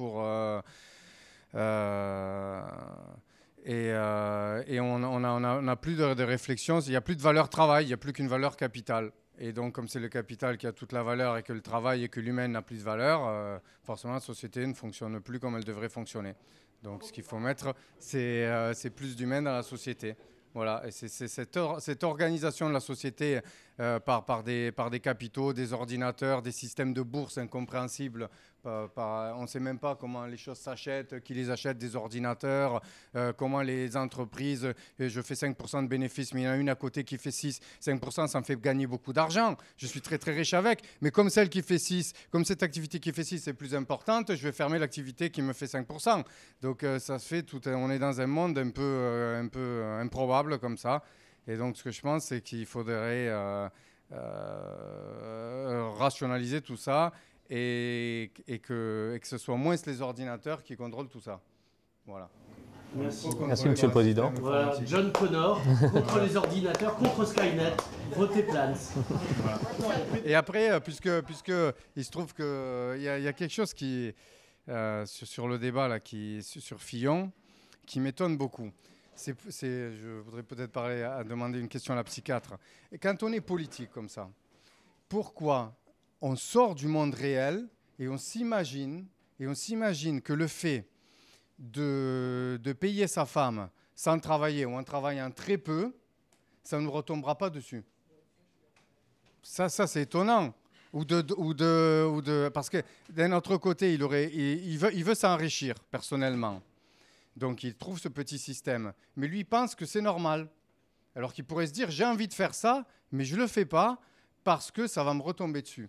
et on n'a plus de réflexion, il n'y a plus de valeur travail, il n'y a plus qu'une valeur capital. Et donc, comme c'est le capital qui a toute la valeur et que le travail et que l'humain n'a plus de valeur, forcément, la société ne fonctionne plus comme elle devrait fonctionner. Donc, ce qu'il faut mettre, c'est plus d'humain dans la société. Voilà, et c'est cette organisation de la société par des capitaux, des ordinateurs, des systèmes de bourse incompréhensibles. On ne sait même pas comment les choses s'achètent, qui les achète, des ordinateurs, comment les entreprises, je fais 5% de bénéfices, mais il y en a une à côté qui fait 6. 5%, ça me fait gagner beaucoup d'argent. Je suis très, très riche avec. Mais comme celle qui fait 6, comme cette activité qui fait 6 est plus importante, je vais fermer l'activité qui me fait 5%. Donc, ça se fait on est dans un monde un peu improbable comme ça. Et donc, ce que je pense, c'est qu'il faudrait rationaliser tout ça et que ce soit moins les ordinateurs qui contrôlent tout ça. Voilà. Merci, Monsieur le Président. Voilà, John Connor, contre les ordinateurs, contre Skynet, votez Plans. Voilà. Et après, puisque il se trouve qu'il y a quelque chose qui, sur le débat là, sur Fillon, qui m'étonne beaucoup. Je voudrais peut-être demander une question à la psychiatre. Et quand on est politique comme ça, pourquoi on sort du monde réel et on s'imagine que le fait de payer sa femme sans travailler ou en travaillant très peu, ça ne nous retombera pas dessus? Ça c'est étonnant. Parce que d'un autre côté, il veut s'enrichir personnellement. Donc, il trouve ce petit système. Mais lui, il pense que c'est normal. Alors qu'il pourrait se dire, j'ai envie de faire ça, mais je ne le fais pas parce que ça va me retomber dessus.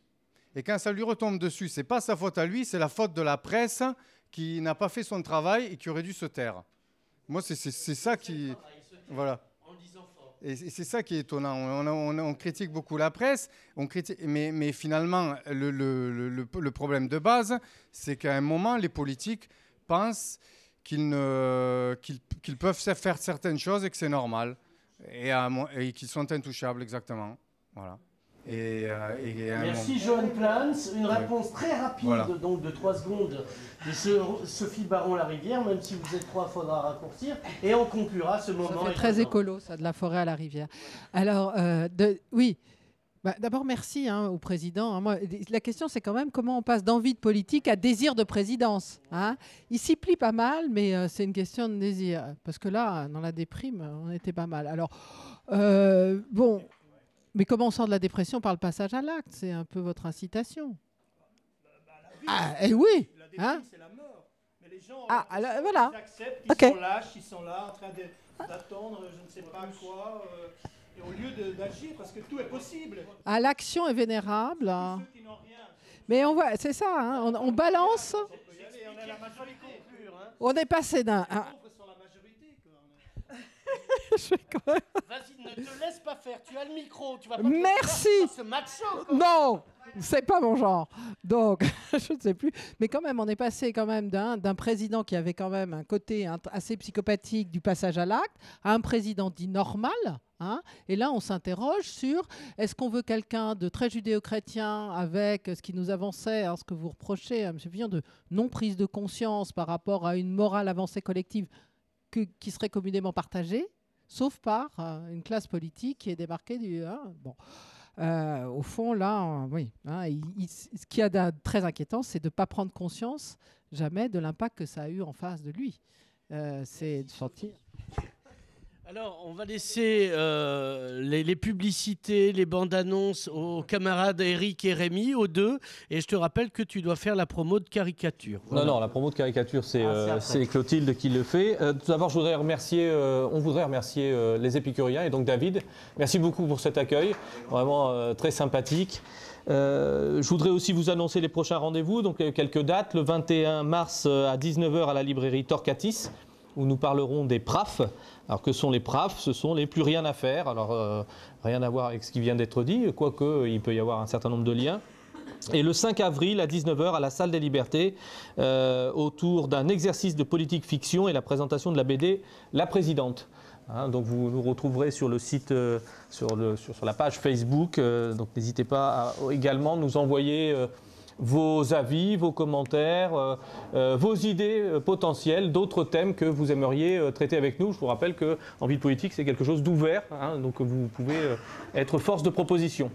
Et quand ça lui retombe dessus, ce n'est pas sa faute à lui, c'est la faute de la presse qui n'a pas fait son travail et qui aurait dû se taire. Moi, c'est ça qui... Voilà. Et c'est ça qui est étonnant. On critique beaucoup la presse, mais finalement, le problème de base, c'est qu'à un moment, les politiques pensent qu'ils peuvent faire certaines choses et que c'est normal et qu'ils sont intouchables, exactement. Voilà. Merci Johan Plans. Une réponse très rapide, voilà. Donc de 3 secondes de Sophie Baron-Larivière, même si vous êtes 3, il faudra raccourcir. Et on conclura ce moment. Ça fait très écolo, ça, de la forêt à la rivière. Alors, oui. Bah, d'abord, merci au président. Moi, la question, c'est quand même comment on passe d'envie de politique à désir de présidence. Hein. Il s'y plie pas mal, mais c'est une question de désir. Parce que là, dans la déprime, on était pas mal. Alors, bon, mais comment on sort de la dépression par le passage à l'acte? C'est un peu votre incitation. Oui. La déprime, c'est la mort. Mais les gens, voilà. ils acceptent, ils sont lâches, ils sont là en train d'attendre je ne sais pas quoi. Au lieu d'agir, parce que tout est possible. L'action est vénérable. Mais on voit, c'est ça, hein, on balance. On est passé d'un... Vas-y, ne te laisse pas faire, tu as le micro, tu vas pas... Merci. Ce macho, non, c'est pas mon genre. Donc, je ne sais plus. Mais quand même, on est passé quand même d'un président qui avait quand même un côté assez psychopathique du passage à l'acte à un président dit normal. Hein, et là, on s'interroge sur est-ce qu'on veut quelqu'un de très judéo-chrétien avec ce qui nous avançait, ce que vous reprochez à M. Fillon, de non-prise de conscience par rapport à une morale avancée collective qui serait communément partagée, sauf par une classe politique qui est démarquée du... au fond, là, oui. Ce qui est très inquiétant, c'est de ne pas prendre conscience jamais de l'impact que ça a eu en face de lui. C'est de sentir... Alors, on va laisser les publicités, les bandes annonces aux camarades Eric et Rémi, aux deux. Et je te rappelle que tu dois faire la promo de caricature. Voilà. Non, la promo de caricature, c'est Clotilde qui le fait. Tout d'abord, on voudrait remercier les épicuriens et donc David. Merci beaucoup pour cet accueil, vraiment très sympathique. Je voudrais aussi vous annoncer les prochains rendez-vous, donc quelques dates. Le 21 mars à 19h à la librairie Torquatis, où nous parlerons des PRAF. Alors que sont les PRAF? Ce sont les plus rien à faire. Alors rien à voir avec ce qui vient d'être dit, quoique il peut y avoir un certain nombre de liens. Et le 5 avril à 19h à la Salle des Libertés, autour d'un exercice de politique fiction et la présentation de la BD La Présidente. Hein, donc vous nous retrouverez sur le site, sur la page Facebook. Donc n'hésitez pas à également nous envoyer vos avis, vos commentaires, vos idées potentielles, d'autres thèmes que vous aimeriez traiter avec nous. Je vous rappelle que Envie de politique, c'est quelque chose d'ouvert, hein, donc vous pouvez être force de proposition.